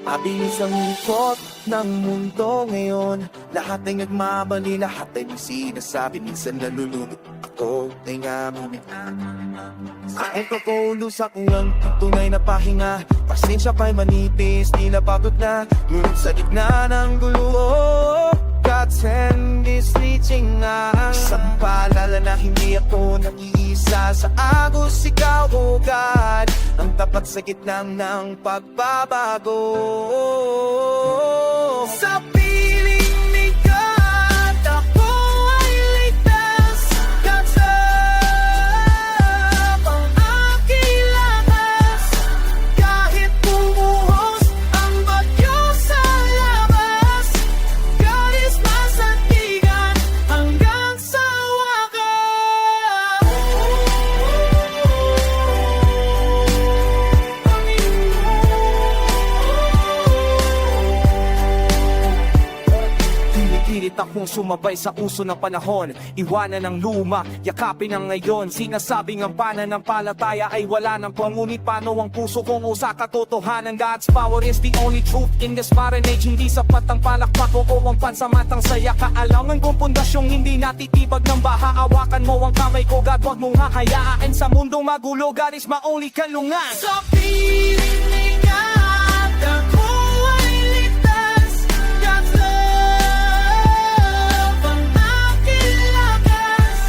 Mabilis ang ikot ng mundo ngayon. Lahat ay nagmamali, lahat ay may sinasabi. Minsan nalulunod ako, tinga mo. Ang kakulusak ang tunay na pahinga. Pasensya pa'y manipis, di napagod na. Ngunit sa gitna ng gulo, God's hand is reaching out. Isang paalala na hindi ako nag-iisa. Sa agos ikaw, oh God, ang tapat sa gitna ng pagbabago. Sa piling ni God, ako ay ligtas. God's love ang aking lakas. Kahit bumuhos ang bagyo sa labas, God is masandigan hanggang sa wakas. Pinipilit akong sumabay sa uso ng panahon, iwanan ang luma, yakapin ang ngayon. Sinasabing ang pananampalataya ay wala ng pangunit. Paano ang puso kung usa katotohanan? God's power is the only truth in this modern age. Hindi sapat ang palakpak o ang pansamatang saya. Kaalangan kong pundasyong hindi natitibag ng baha. Awakan mo ang kamay ko, God, huwag mong hahayaan. Sa mundong magulo, God is my only kalungan. Sa piling ni God, ako ay ligtas. God's love ang aking lakas.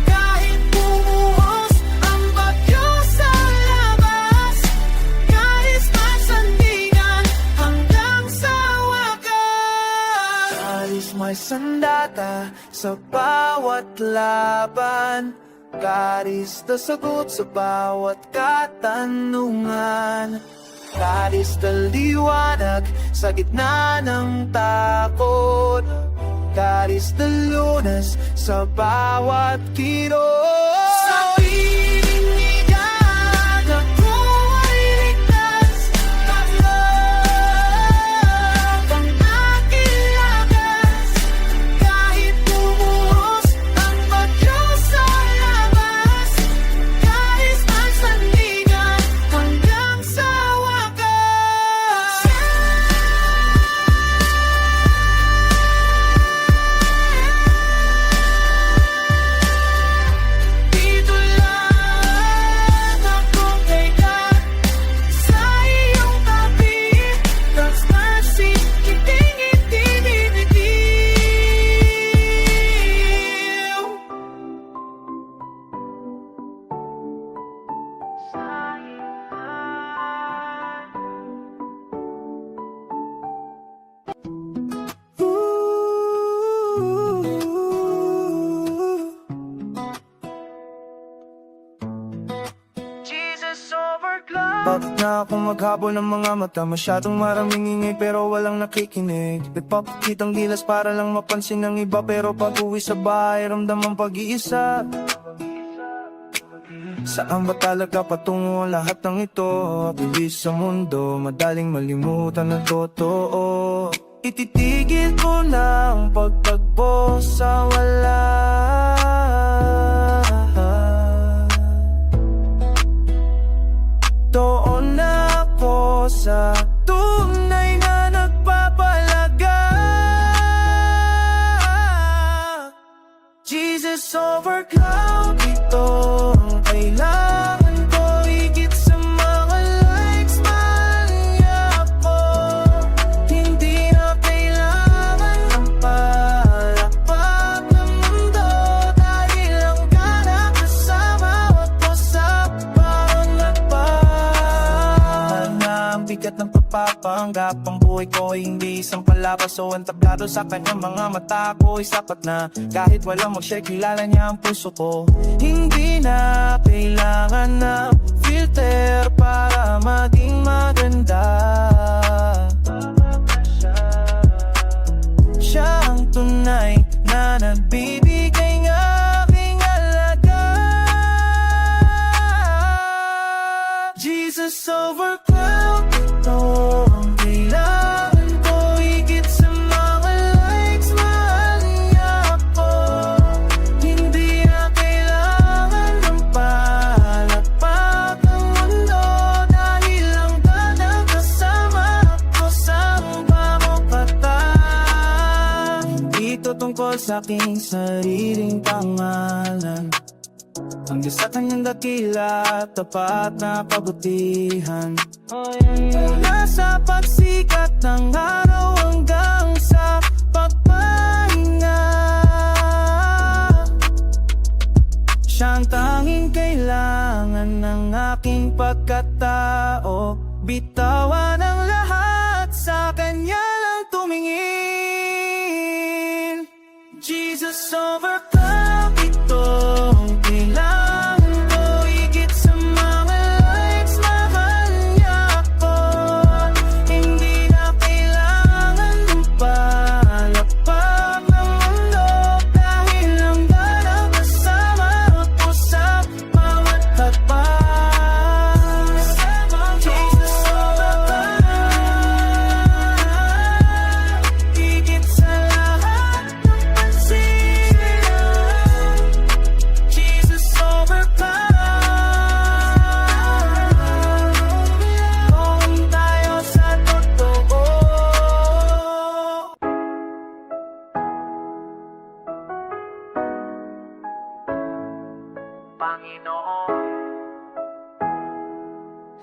Kahit bumuhos ang bagyo sa labas, God is masandigan hanggang sa wakas. God is my sandata sa bawat laban. God is the sagot sa bawat katanungan. God is the liwanag sa gitna ng takot. God is the lunas sa bawat kirot. Sa piling ni God, ako ay ligtas. God's love ang aking lakas. Kahit bumuhos ang bagyo sa labas, God is masandigan hanggang sa wakas. Dito lang ako kay God, sa iyong tabi. God's mercy, kiting-ngiti bibitiw. Sa Jesus overcloud. Bakit na ako maghabol ng mga mata? Masyadong maraming ingay pero walang nakikinig. Nagpapakitang gilas para lang mapansin ng iba, pero pag uwi sa bahay ramdam ang pag-iisa. Saan ba talaga patungo ang lahat ng ito? Bilis sa mundo, madaling malimutan ang totoo. Ititigil ko na ang pagtagpo sa wala. Doon na ako sa tunay na nagpapalaga. Jesus over cloud, ito ang kailangan ko. Higit sa mga likes, mahal ako. Hindi na kailangan ng palakpak ng mundo, dahil ang ganap kasama ako sa parang nagpahal na ang bigat ng pagpapanggap. Ang buhay ko ay hindi isang palabas o ang tablado sa kanyang mga mata ko ay sapat na. Kahit walang mag-share, kilala niya ang puso ko. Hindi na kailangan na filter para maging maganda. Siya ang tunay na nagbibigay ng aking alaga. Jesus over cloud, ito ang kailangan ko. Higit sa mga likes, mahal niya ako. Hindi na kailangan ng palakpak ng mundo, dahil ang ganang kasama ako aking sariling pangalan. Ang Diyos sa kanyang dakila, tapat na kabutihan. Mula sa pagsikat ng araw hanggang sa pagpahinga, siyang tanging kailangan ng aking pagkatao. Bitawan ang lahat, sa kanya lang tumingin. Jesus overcome ito. Kailangan ko higit sa mga likes, mahal niya ako. Hindi na kailangan ng palakpak ng mundo, dahil ang darang kasama ako sa bawat hakbang. Jesus overcome, higit sa lahat ng pansinan. Jesus overcome, kung tayo sa totoo. Panginoon,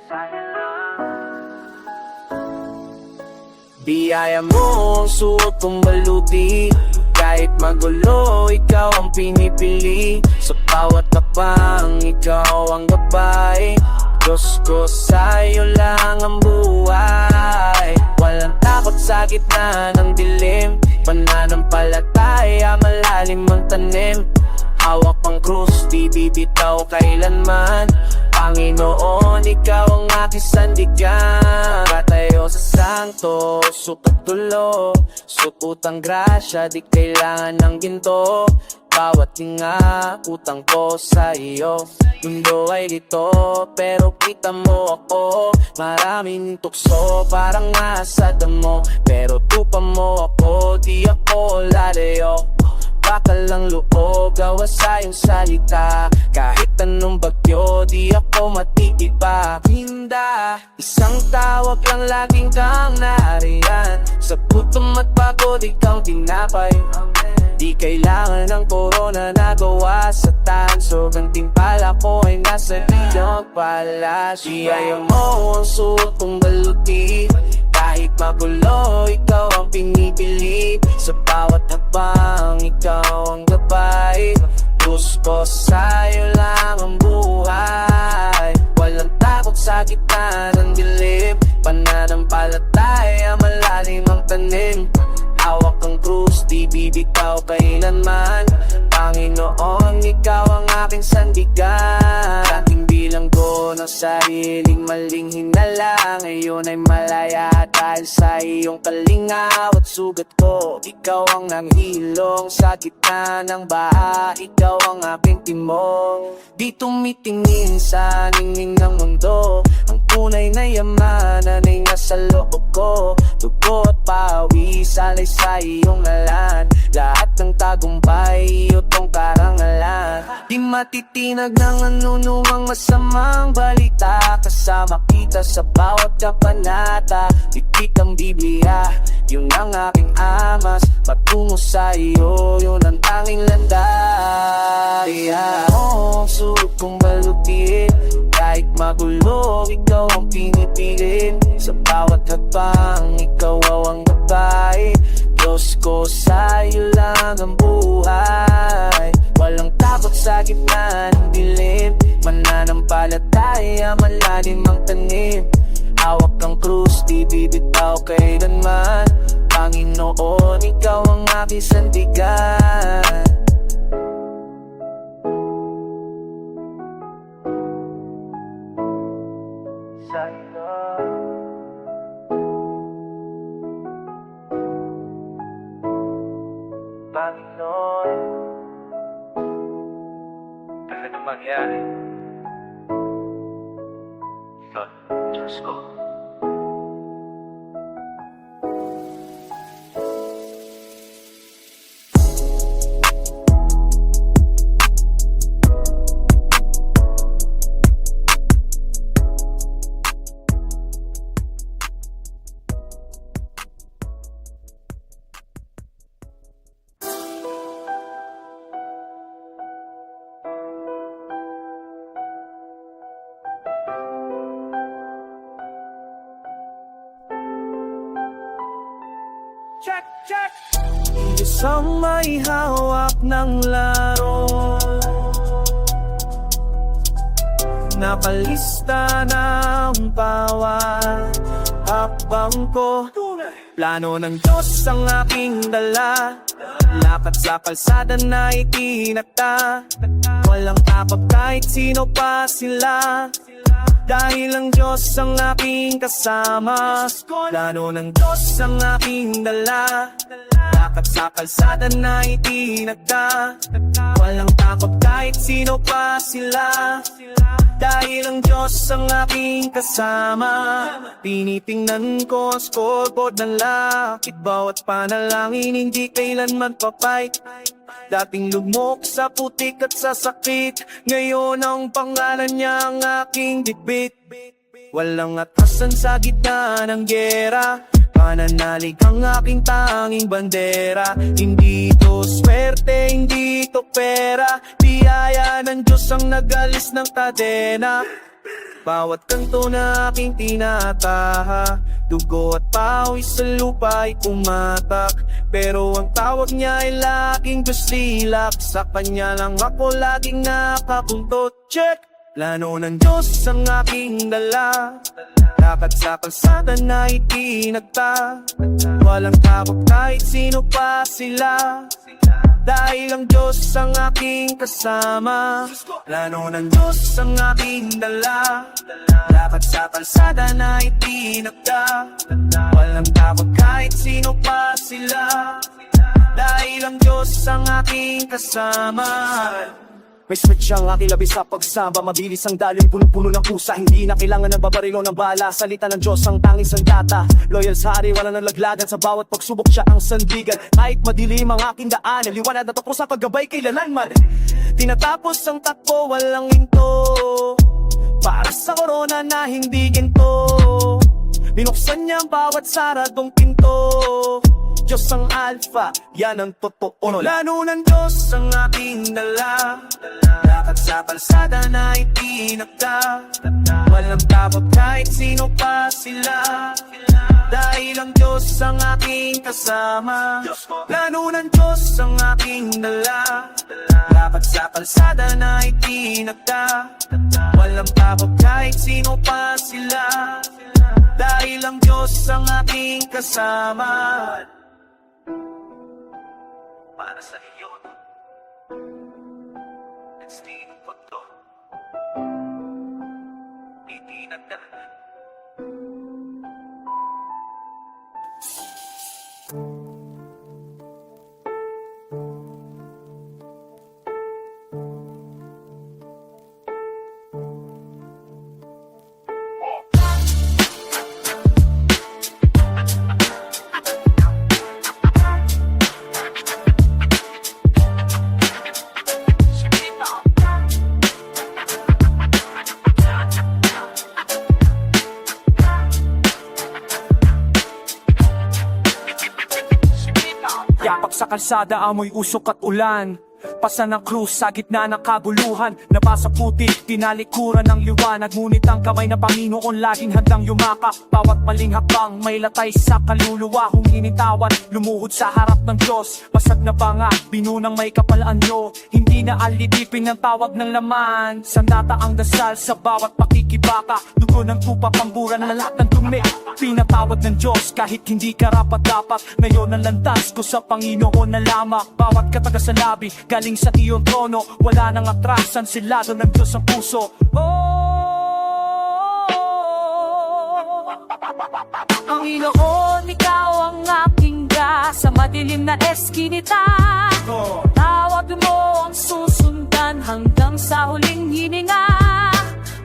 sa'yo lang. Biyaya mo ang suot kong baluti. Kahit magulo, ikaw ang pinipili. Sa bawat tapang, ikaw ang gabay. Diyos ko, sa'yo lang ang buhay. Walang takot sa gitna ng dilim. Pananampalataya, malalim ang tanim. Hawak ang krus, di bibitaw kailanman. Panginoon, ikaw ang aking sandigan. Katayo sa santo, sukat tulo. Suputang grasya, di kailangan ng ginto. Bawat tinga, utang ko sa iyo. Mundo ay dito, pero kita mo ako. Maraming tukso, parang nasa damo. Pero tupa mo ako, di ako lalayo. Bakal ang loob, gawa sa iyong salita. Kahit anong bagyo, di ako matitipa. Hinda, isang tawag lang laging kang nariyan. Sa gutom at pagod, ikaw tinapay. Di kailangan ng corona na gawa sa tanso. Gantimpala ko ay nasa linog pala. Siyaya mo ang suot kong baluti. Kahit magulo, ikaw ang pinipili. Sa bawat hakbang, ikaw ang gabay. Diyos ko, sa'yo lang ang buhay. Walang takot sa gitna ng dilim. Pananampalataya, malalim ang tanim. Hawak ang krus, di bibitaw kailanman. Panginoon, ikaw ang aking sandigan. Aking bilanggo ng sariling maling hinala. Ngayon ay malaya dahil sa iyong kalingaw at sugat ko. Ikaw ang nanghilong sa gitna ng baha. Ikaw ang aking timong. Di tumitingin sa ningning ng mundo. Ang tunay na yamanan ay nasa loob ko. Dugo at pawis, alay sa iyong ngalan. Lahat ng tagumpay, itong karangalan. Di matitinag ng anunumang masamang balita. Kasama kita sa bawat kabanata. Dikit ang Biblia, yun ang aking amas. Patungo sa iyo, yun ang tanging landay. Ang suot kong balutin. Kahit magulo, ikaw ang pinipilin. Sa bawat hakbang, ikaw ang gabay. Diyos ko, sa'yo lang ang buhay. Walang takot sa gitna ng dilim. Mananampalataya, malalim ang tanim. Hawak ang krus, di bibitaw kailanman. Panginoon, ikaw ang aking sandigan. Sa'yo, Panginoon, ano mangyari? Lord, Diyos ko. Isang may hawak ng laro, nakalista ng bawat hakbang ko. Plano ng Diyos ang aking dala, lakad sa kalsada na itinakda. Walang takot kahit sino pa sila, dahil ang Diyos ang aking kasama. Plano ng Diyos ang aking dala, lakad sa kalsada na itinakda. Walang takot kahit sino pa sila, dahil ang Diyos ang aking kasama. Tinitingnan ko ang scoreboard ng lakit, bawat panalangin hindi kailanman papay. Dating lugmok sa putik at sa sakit, ngayon ang pangalan niya ang aking bitbit. Walang atrasan sa gitna ng gera, pananalig ang aking tanging bandera. Hindi to swerte, hindi to pera, biyaya ng Diyos ang nag-alis ng kadena. Bawat kanto na aking tinataha, dugo at pawis sa lupa ay kumatak. Pero ang tawag niya ay laging dusilak, sa kanya lang ako laging nakapuntot. Check! Plano ng Diyos ang aking dala, lakad sa kalsada na itinagta. Walang takot kahit sino pa sila, dahil ang Diyos ang aking kasama. Plano ng Diyos ang aking dala, lakad sa kalsada na itinagda. Walang takot kahit sino pa sila, dahil ang Diyos ang aking kasama. May switch ang aking labi sa pagsamba, mabilis ang daloy, puno-puno ng pusa. Hindi na kailangan ng babarilo ng bala, salita ng Diyos ang tanging sandata. Loyal sa hari, wala nang laglagan, sa bawat pagsubok siya ang sandigan. Kahit madilim ang aking daan, liwanag na tapos sa paggabay kailanman. Tinatapos ang takbo, walang hinto, para sa korona na hindi ginto. Binuksan niya ang bawat saradong pinto. Diyos ang alpha, yan ang totoo. Plano ng Diyos ang aking dala, lakad sa kalsada na itinakda. Walang takot kahit sino pa sila, dahil ang Diyos ang aking kasama. Plano ng Diyos ang aking dala, lakad sa kalsada na itinakda. Walang takot kahit sino pa sila, dahil ang Diyos ang aking kasama. Para sa iyo, Destino ko to, itinagda. Yapak sa kalsada, amoy usok at ulan. Pasa ng krus sa gitna ng kaguluhan, nabasa putik, tinalikuran ng liwanag. Ngunit ang kamay na Panginoon laging handang yumakap. Bawat maling hakbang may latay sa kaluluwa. Huminitawan, lumuhod sa harap ng Diyos. Basag na banga, binunang may kapalaan nyo. Hindi na alidipin ang tawag ng laman. Sandata ang dasal sa bawat pakikibaka. Dugo ng tupa, pambura na lahat ng dumi. Pinatawad ng Diyos kahit hindi karapat-dapat. Ngayon ang landas ko sa Panginoon na lamang. Bawat katagasalabi galing sa iyong trono, wala nang atrasan, silado ng Diyos ang puso. Panginoon, ikaw ang aking gas sa madilim na eskinita. Tawag mo ang susundan hanggang sa huling hininga.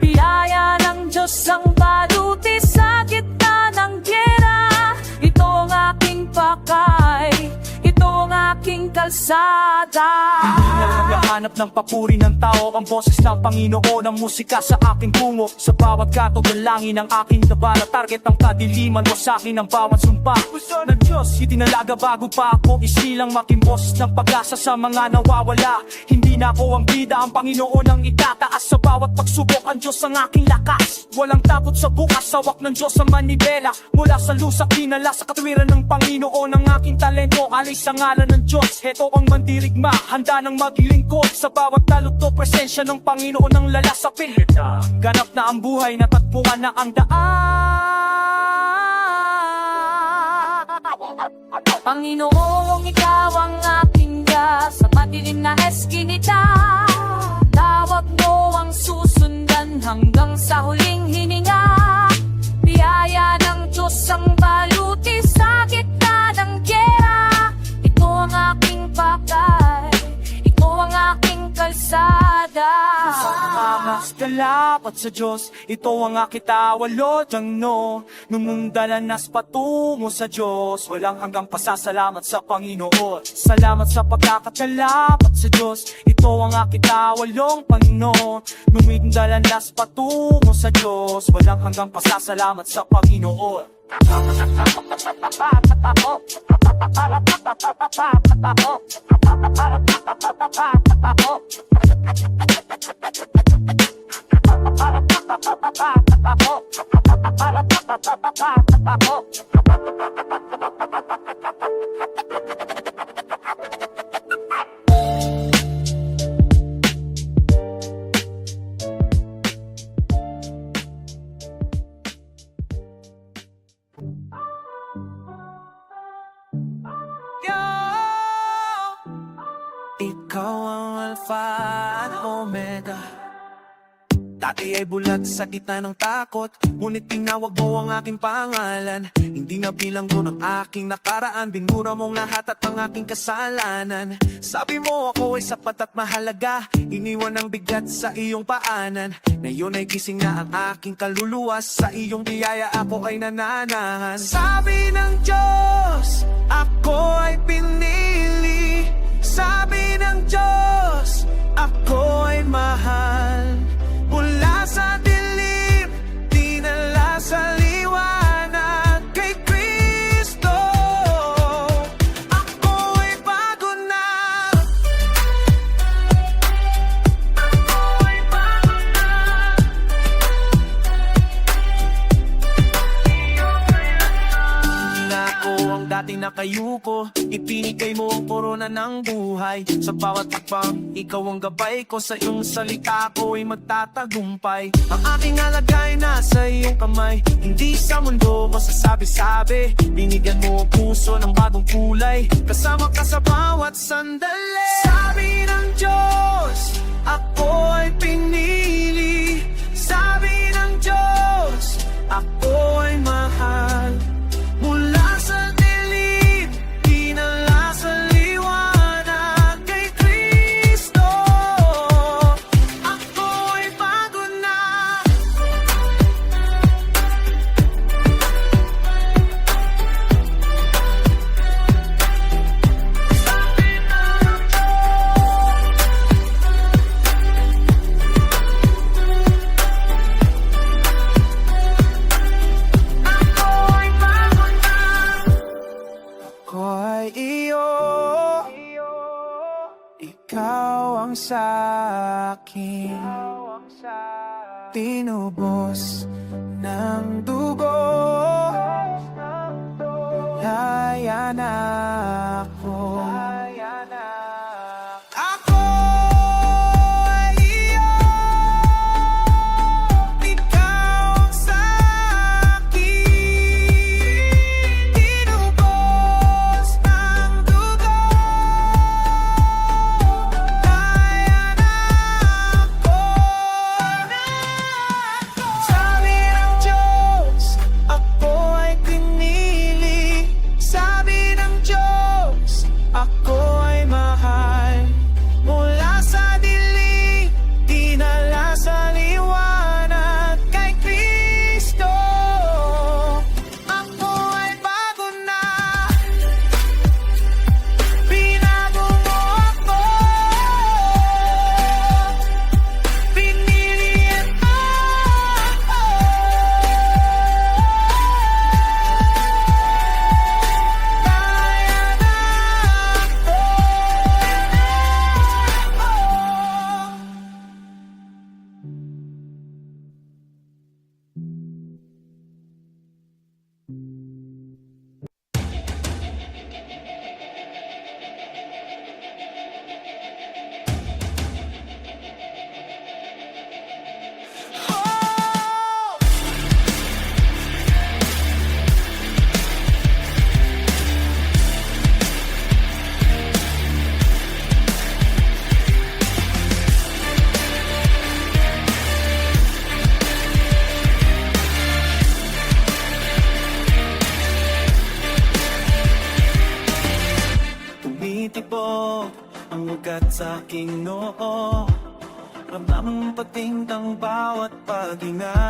Biyaya ng Diyos ang baluti sa gitna ng gyera. Ito ang aking pakay, ito ang aking kalsada. Hindi na lang hanap ng papuri ng tao. Ang boses ng Panginoon, ang musika sa aking tungo. Sa bawat gatog ng langin ng aking nabala. Target ang kadiliman mo sa akin ang bawat sumpa. Gusto ng Diyos, itinalaga bago pa ako isilang making boses ng pag-asa sa mga nawawala. Hindi na ako ang bida, ang Panginoon ang itataas. Sa bawat pagsubok, ang Diyos ang aking lakas. Walang takot sa bukas, sawak ng Diyos ang manibela. Mula sa lusak, dinala sa katwiran ng Panginoon. Ang aking talento, alay sa ngalan ng Diyos. Heto ang mandirigma, handa ng maglingkod. Sa bawat talot presensya ng Panginoon ang lalasapin. Ganap na ang buhay, natatpuan na ang daan. Panginoong ikaw ang aking Diyos, sa madilim na eskinita. Tawag mo ang susundan hanggang sa huling hininga. Biyaya ng Diyos ang baluti sa gitna ng gyera. Ito ang aking pakay, ito ang aking kalsada. Salamat sa Diyos, ito ang akitawalo diyang no. Numundalanas patungo sa Diyos, walang hanggang pasasalamat sa Panginoon. Salamat sa pagkakasalamat sa Diyos, ito ang akitawalong Panginoon. Numundalanas patungo sa Diyos, walang hanggang pasasalamat sa Panginoon. Ikaw ang Alpha at Omega. Dati ay bulag sa gitna ng takot, ngunit tinawag mo ang aking pangalan. Hindi na bilanggo ng aking nakaraan, binura mong lahat at ang aking kasalanan. Sabi mo ako ay sapat at mahalaga, iniwan ang bigat sa iyong paanan. Ngayon ay gising na ang aking kaluluwa, sa iyong biyaya ako ay nananahan. Sabi ng Diyos, ako ay pinili. Sabi ng Diyos, ako ay mahal. Mula sa dilim, dinala sa liwanag kay Kristo. Ako ay bago na. Ako ay bago na. Hindi na ako ang dating nakayuko, ipinigay mo ang korona ng buhay. Sa bawat hakbang, ikaw ang gabay ko. Sa iyong salita ko ay magtatagumpay. Ang aking alagay nasa iyong kamay, hindi sa mundo masasabi-sabi. Binigyan mo ang puso ng bagong kulay, kasama ka sa bawat sandali. Sabi ng Diyos, ako ay pinili. Sabi ng Diyos, ako ay mahal. Mula sa dilim, dinala sa liwanag kay Kristo. Ako ay bago na. Sabi ng Ako ay iyo, ikaw ang sa'kin tinubos ng dugo. Laya na ako. Ako ay iyo, ikaw ang sa'kin tinubos ng dugo. Laya na ako. Sabi ng Diyos, ako ay pinili. Sabi ng Diyos, ako sa aking noo. Ramdam patintang bawat paghinga.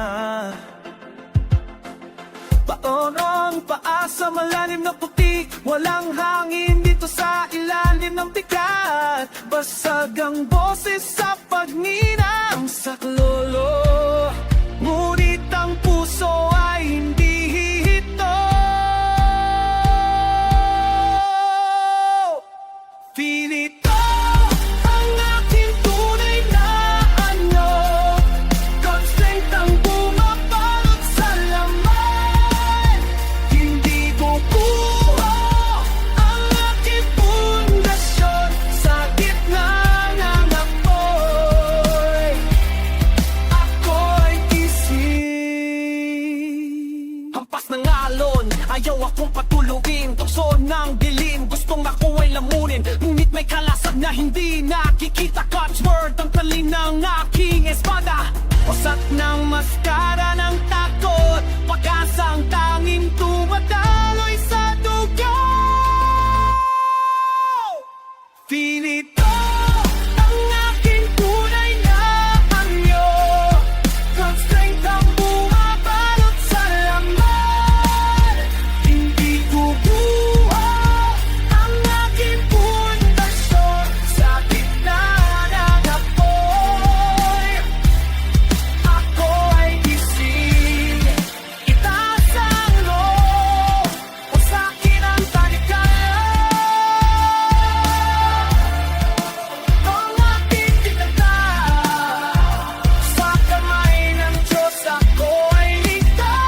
Baon ang paa sa malalim na puti. Walang hangin dito sa ilalim ng bigat. Basag ang boses sa pagninang saklolo. Ngunit ang puso ay hindi hihito. Feel it all, ang aking tunay na anyo. Constant ang bumabalot sa laman. Hindi kukuha ang aking pundasyon sa gitna ng apoy. Ako'y gising. Hampas ng alon, ayaw akong patuluin. Tukso ng dilim, gustong ako ay lamunin. Ngunit may kalasag na hindi nakikita. God's word ang talim ng aking espada. Usat ng maskara ng takot. Pag-asang tanging tumadaloy sa dugo. Feel it all, ang aking tunay na anyo. God's strength ang bumabalot sa laman. Hindi kukuha ang aking pundasyon sa gitna ng apoy. Ako ay gising. Itaas ang loob o sa'kin ang talikaya. Ang aking tinata sa kamay ng Diyos ako ay ligtas.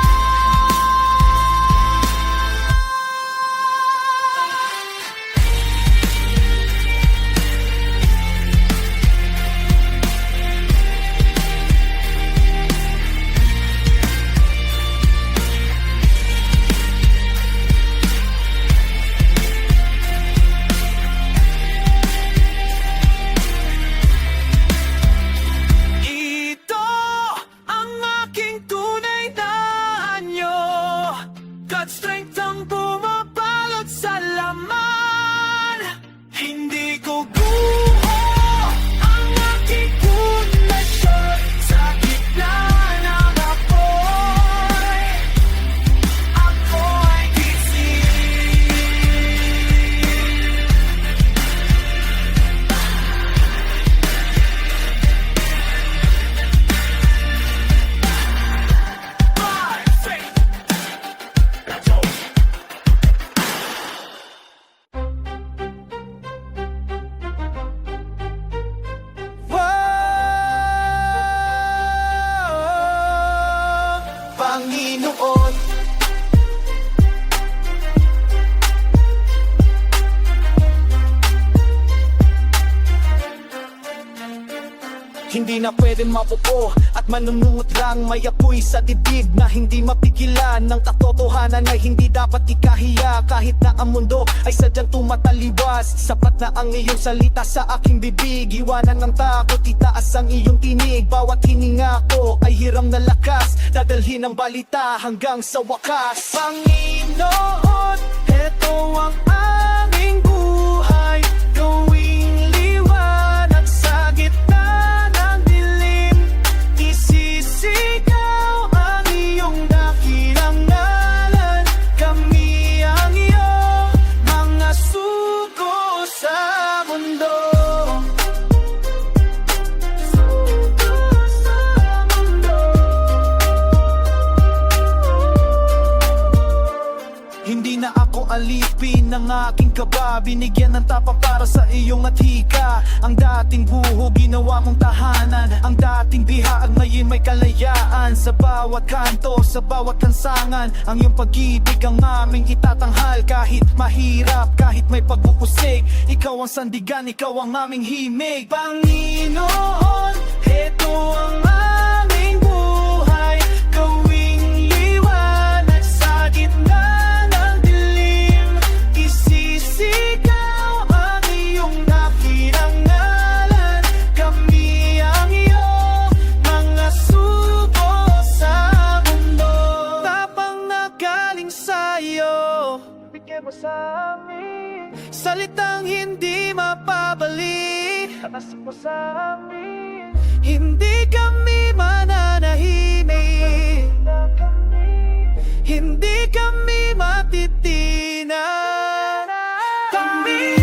Ito ang aking tunay na anyo. God's strength ang bumabalot sa laman. Hindi ko guho ang aking pundasyon sa gitna ng apoy. Ako ay gising. Panginoon, hindi na pwedeng mapupo at manunungot lang. May apoy sa dibdib na hindi mapigilan. Ng katotohanan ay hindi dapat ikahiya. Kahit na ang mundo ay sadyang tumataliwas, sapat na ang iyong salita sa aking bibig. Iwanan ng takot, itaas ang iyong tinig. Bawat hininga ko ay hiram na lakas. Dadalhin ang balita hanggang sa wakas. Panginoon, eto ang aming buhay. Gawing liwanag sa gitna ng dilim. Isisigaw ang iyong dakilang ngalan. Kami ang iyong mga sugo sa mundo. Sugo sa mundo. Hindi na ako alipin ng aking kaba. Binigyan ng tapang para sa iyong atika. Ang dating buho ginawa mong tahanan. Ang dating bihaag ngayon may kalayaan. Sa bawat kanto, sa bawat kansangan, ang iyong pag-ibig ang aming itatanghal. Kahit mahirap, kahit may pag-uusig, ikaw ang sandigan, ikaw ang aming himig. Panginoon, ito ang aming buhay. Gawing liwanag sa gitna ng dilim. Isisigaw ang iyong dakilang ngalan. Kami ang iyong mga sugo sa mundo. Tapang na galing sa'yo, bigyan mo sa amin salitang hindi mapabalik. Hindi kami mananahimik, hindi kami matitinan. Kami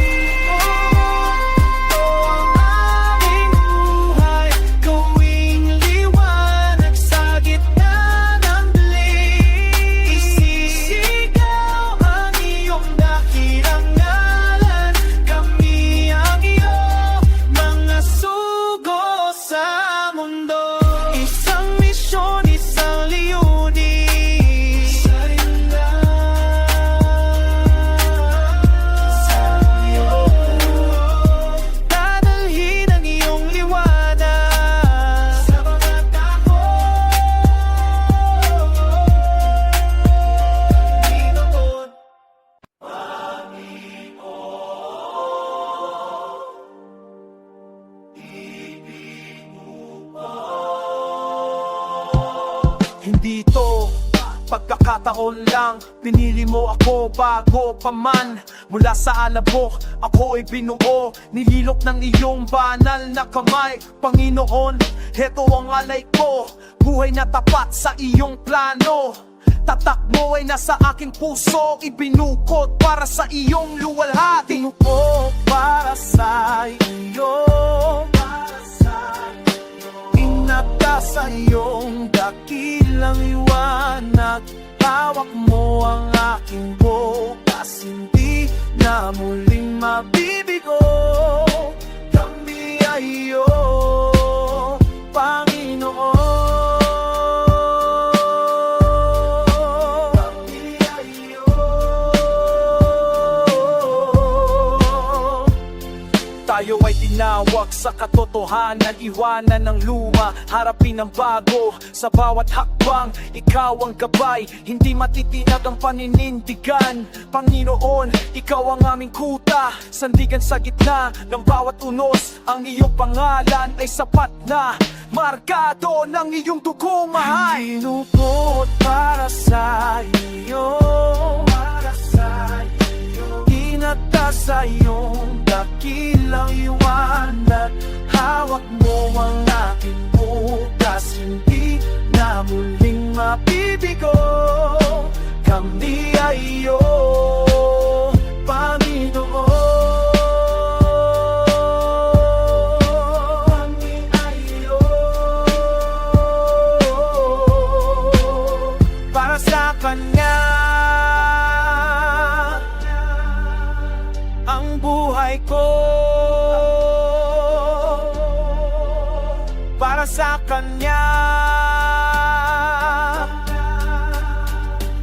ang aming buhay, gawing liwanag sa gitna ng dilim. Isisigaw ang iyong dakilang ngalan, kami ang iyong mga sugo sa mundo. Isang misyon, isang layunin, sa'yo dadalhin ang iyong liwanag sa mga tao. Panginoon, Hindi to pagkakataon lang, pinili mo ako bago pa man. Mula sa alabok, ako ay binuo, nililok ng iyong banal na kamay. Panginoon, heto ang alay ko, buhay na tapat sa iyong plano. Tatak mo ay nasa aking puso, ibinukod para sa iyong luwalhati. tinuko para sa iyo, inata sa iyong dakilang liwanag. Hawak mo ang aking bukas, hindi na muling mabibigo. Kami ay iyo, Panginoon. Kami ay iyo. Tayo ay tinawag sa katotohanan, iwanan ng luma, harapin ang bago. Sa bawat hakbang, ikaw ang gabay, hindi matitinag ang paninindigan. Panginoon, ikaw ang aming kuta, sandigan sa gitna ng bawat unos. Ang iyong pangalan ay sapat na, markado ng iyong dugo, mahal. Tinukot para sa iyo, inata sa iyong dakilang liwanag. Hawak mo ang aking bukas, hindi na muling mabibigo. Kami ay iyo, Panginoon. Kami ay iyo, para sa Kanya ang buhay ko, para sa Kanya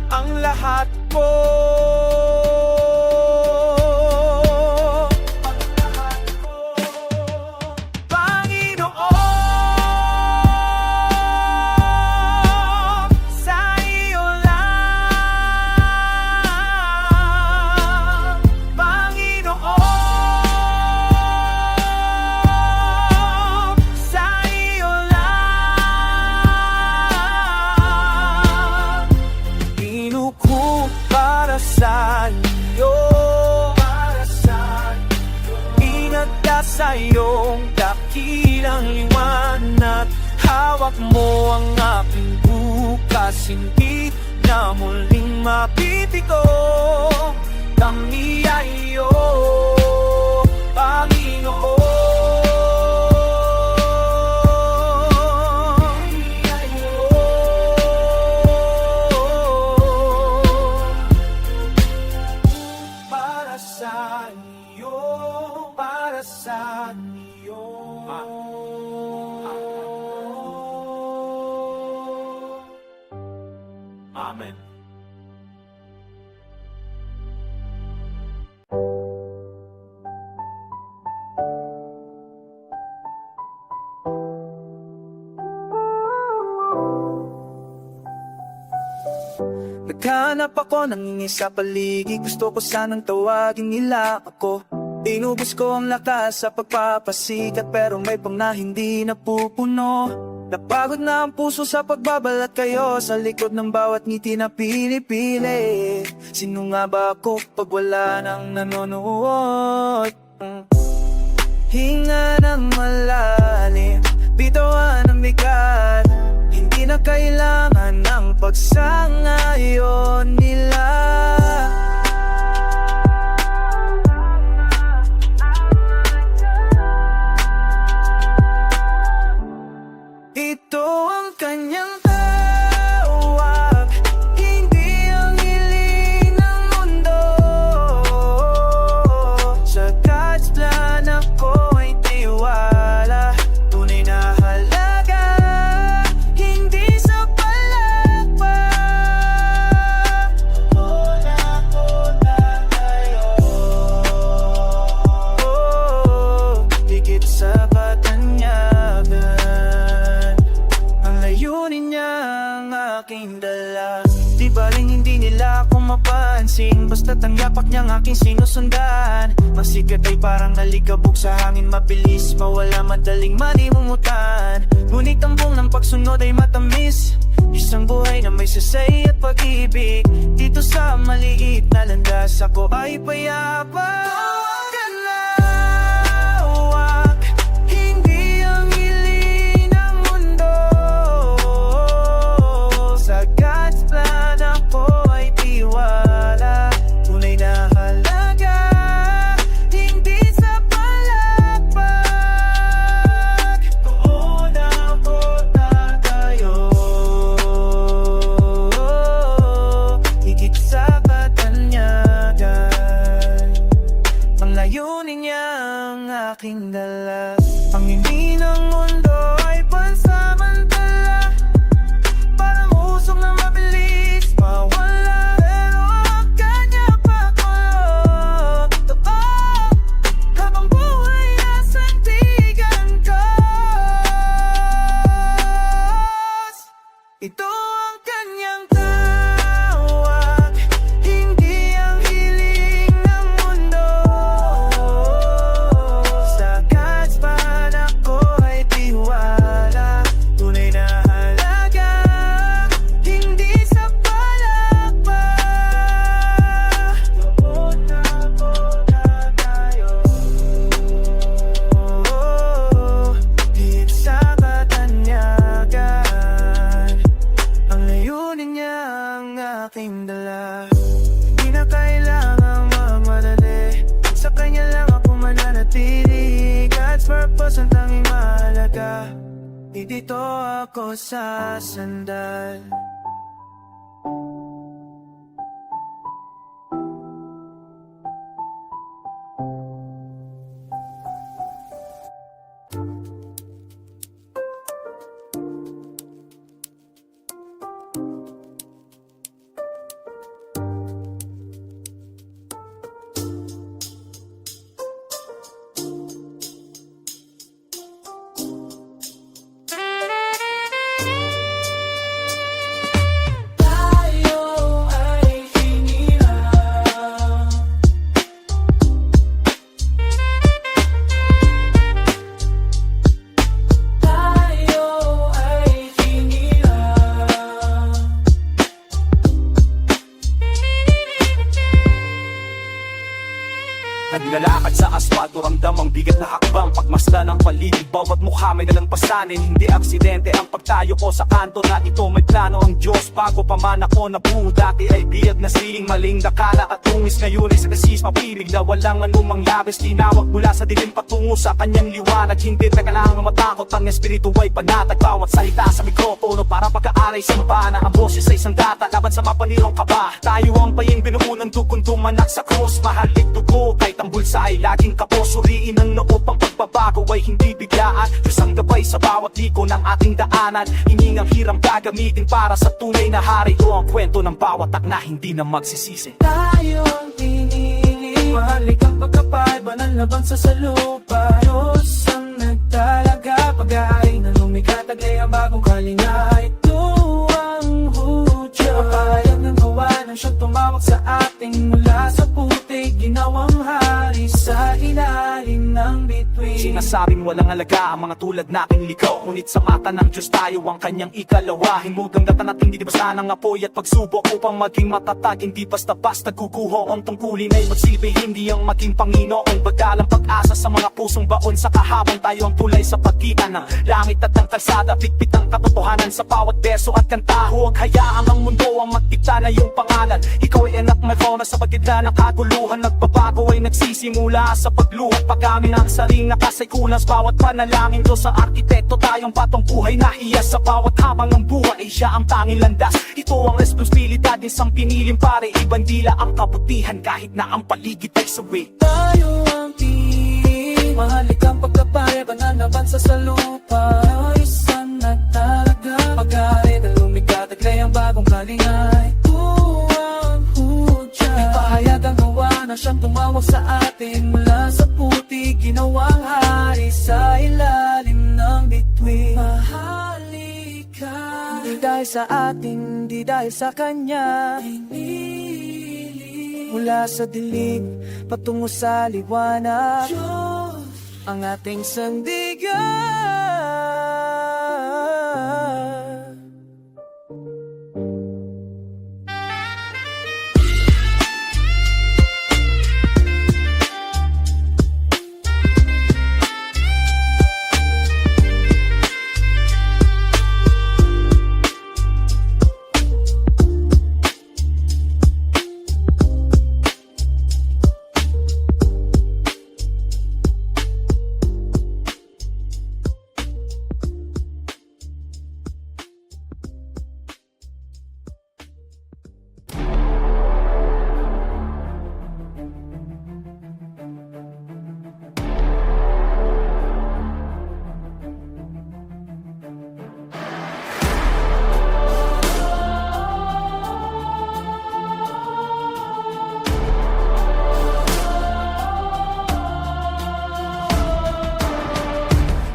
ang lahat ko. Panginoon, sa iyo lang. Panginoon, sa iyo lang. Inuko para sa iyo, inagda sa iyong dakilang liwanag. Hawak mo ang aking bukas, hindi na muling mabibigo. Kami ay iyo, Panginoon. Kami ay iyo, para sa iyo, para sa iyo. Amen. Naghanap ako ng ingis sa paligid, gusto ko sanang tawagin nila ako. Inubos ko ang lakas sa pagpapasikat, pero may pang na hindi napupuno. Napagod na ang puso sa pagbabalat kayo, sa likod ng bawat ngiti na pinipili. Sino nga ba ako pag wala nang nanonood? Hinga ng malalim, bitawan ng bigat. Hindi na kailangan ng pagsangayon nila. Ito ang kanyang tawag, hindi ang hiling ng mundo. Sa God's plan ako ay tiwala, tunay na halaga, hindi sa palakpak. Una tayo, higit sa katanyagan. Ang layunin niya ang aking dala. Di ba rin hindi nila ako mapansin, basta't ang yapak niyang aking sinusundan. Masikat ay parang nalikabog sa hangin, mabilis, mawala, madaling manimumutan. Ngunit ang buong ng pagsunod ay matamis, isang buhay na may sasay at pag-ibig. Dito sa maliit na landas ako ay payapa. Kalawak, hindi ang hiling ng mundo. Sa God's plan ako ay tiwala, tunay na halaga, hindi sa palakpak. Tuon ako tayo, higit sa katanyagan. Ang layunin niya ang aking dala. Ang hindi ng mundo ay pansamantala, parang usok na mabilis mawala. Pero ang kanya pakulo, totoo, habang buhay na sandigan ko. Ito ang kanyang tawag, hindi ang hiling ng mundo. Sa God's plan ako ay tiwala, tunay na halaga, hindi sa palakpak. Tuon ako tayo, higit sa katanyagan. Ang layunin niya ang aking dala. Di na kailangang magmadali, sa kanya lang ako mananatili. God's purpose ang tanging mahalaga, di dito ako sasandal. Tayo ay hinilang, tayo ay hinilang. Naglalakad sa asfalto, ramdam ang bigat na hakbang. Pagmasdan ng paligid, bawat mukha may nalampasanin. Hindi aksidente ang pagtayo ko sa kanto na ito, may plano ang Diyos. Bago pa man ako nabuo, dati ay biyag na siling, maling nakala at tungis. Ngayon ay sa kasis mapilig na walang anumang labis. Tinawag mula sa dilim patungo sa kanyang liwanag. Hindi na kailangang matakot, ang espiritu ay panatag. Bawat salita sa mikropono para pagkaaray sa mapana. Ang boses ay isang data laban sa mapanirong kaba. Tayo ang paying binuo ng dukong tumanak sa krus. Mahalik dugo kahit ang bulsa ay laging kapos. Suriin ang loob, ang pagbabago ay hindi biglaan. Diyos ang gabay sa bawat liko ng ating daanan. Hiningang hiram gagamitin para sa tunay na hari. O ang kwento ng bawat akna hindi na magsisisi. Tayo ang pinili, mahalik ang pagkapal, banal na bangsa sa lupa. Diyos ang nagtalaga, pag-aari na lumikha, taglay ang bagong kalinga. Ito ang hudyo, pahayag ng gawa ng siyang tumawag sa ating mula sa putik. Ginawang hari sa ilalim ng bituin. sinasabing walang alaga ang mga tulad nating ligaw. Ngunit sa mata ng Diyos tayo ang kanyang ikalawa. Himugang datan at hindi basta ng apoy at pagsubok upang maging matatag. Hindi basta-basta guguho ang tungkulin ay magsilbi, hindi ang maging Panginoon. Bagalang pag-asa sa mga pusong baon sa kahabang tayo ang tulay sa pagitan ng langit at ng kalsada. Bitbit ang katotohanan sa bawat beso at kanta. Huwag hayaang ang mundo ang magdikta na iyong pangalan. Ikaw ay anak may fauna sa pagkita ng kaguluhan. Nagbabago ay nagsisimula sa pagluhat. Pag-amin ang saring nakasaikulas. Bawat panalangin ko sa arkitekto, tayong patong buhay na hiyas. Sa bawat habang ang buhay ay siya ang tanging landas. Ito ang responsibilidad, isang piniling pare. Ibandila ang kabutihan kahit na ang paligid ay sawi. Tayo ang team, mahalik ang pagkapare, bananaban sa lupa. Isan na talaga, pag-ari na lumikad, taglay ang bagong kalingay. Tuwang hudya, ipahayag ang gawa na siyang tumawag sa atin. Mula sa puti, ginawang hari sa ilalim ng bituin. Mahalika, hindi dahil sa atin, hindi dahil sa kanya. Mula sa dilim, patungo sa liwanag, Diyos, ang ating sandigan.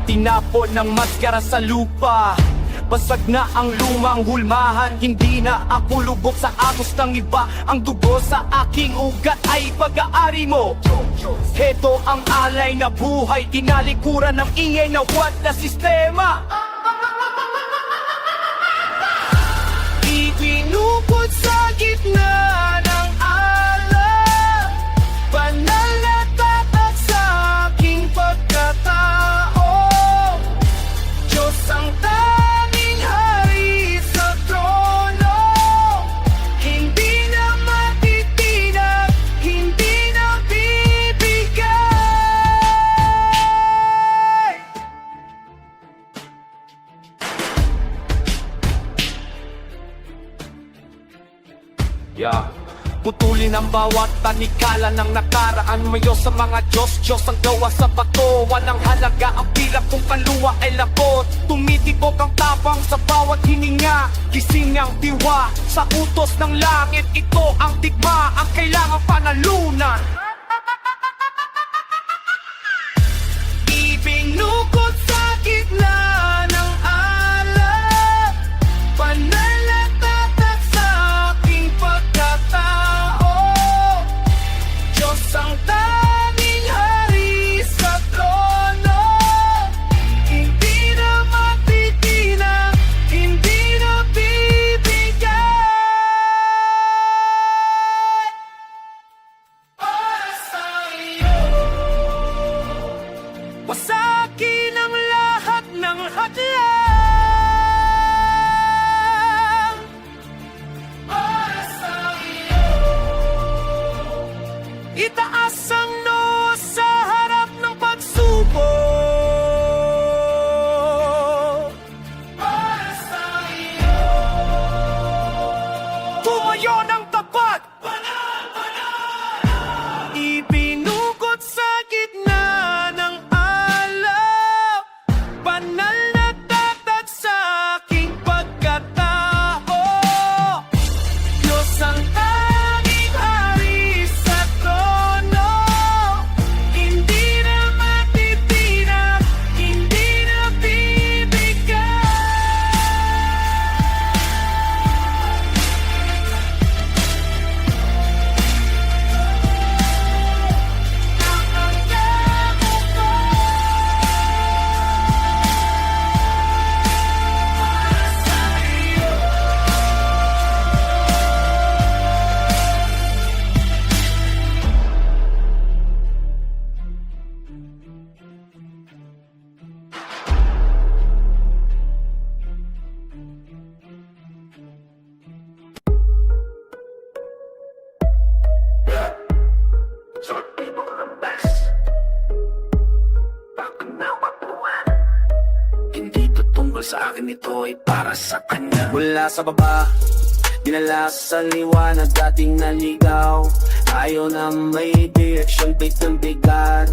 Tinapon ng maskara sa lupa, basag na ang lumang hulmahan. Hindi na ako lubog sa agos ng iba. Ang dugo sa aking ugat ay pag-aari mo. Heto ang alay na buhay, tinalikuran ng ingay na wat na sistema. Ipinupot sa gitna ng alam, banal na tatak sa aking pagkatao. Diyos ang tanging hari sa trono, hindi na matitinag, hindi na bibigay. Putulin ang bawat tanikala ng nakaraan. Mayo sa mga Diyos ang gawa sa bato. Walang halaga ang pilap kung panluwa ay labot. Tumitibok ang tapang sa bawat hininga. Gising ang diwa sa utos ng langit. Ito ang tigma, ang kailangang panalunan. Ibinukod sa gitna ng alam, banal na tatak sa aking pagkatao. Diyos ang tanging hari sa trono, hindi na matitinag, hindi na bibigay. sa akin ito ay para sa kanya. Mula sa baba, dinala sa liwanag, dating naligaw. Ayaw na may direksyon, bait ng bigat.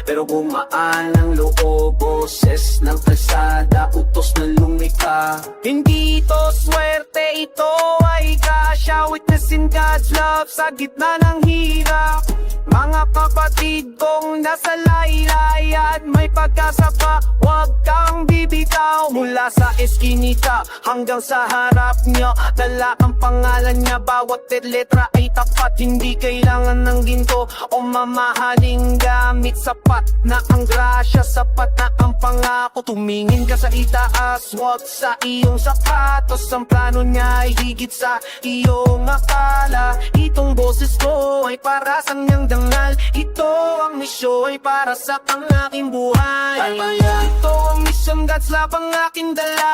Pero bumaan ang loob, boses ng kalsada, utos na lumika. Hindi ito swerte, ito ay kasya. Witnessing God's love sa gitna ng hirap. Mga kapatid kong nasa laylay at may pag-asa pa, huwag kang bibitaw. Mula sa eskinita hanggang sa harap niya, dala ang pangalan niya, bawat letra ay tapat. Hindi kailangan ng ginto o mamahaling gamit. Sapat na ang grasya, sapat na ang pangako. Tumingin ka sa itaas, huwag sa iyong sapatos. Ang plano niya ay higit sa iyong akala. Itong boses ko ay para sa kanyang dangal. Ito ang misyon ay para sa pang-aking buhay. Ito ang misyon, God's love ang aking dala.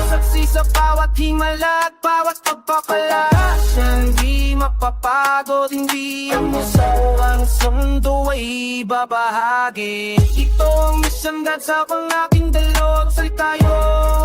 Saksi sa bawat himala at bawat pagpapala. Hindi mapapagod, hindi ang musawang sa mundo ay babahagi. Ito ang misyon, God's love ang aking dala. Salit tayo,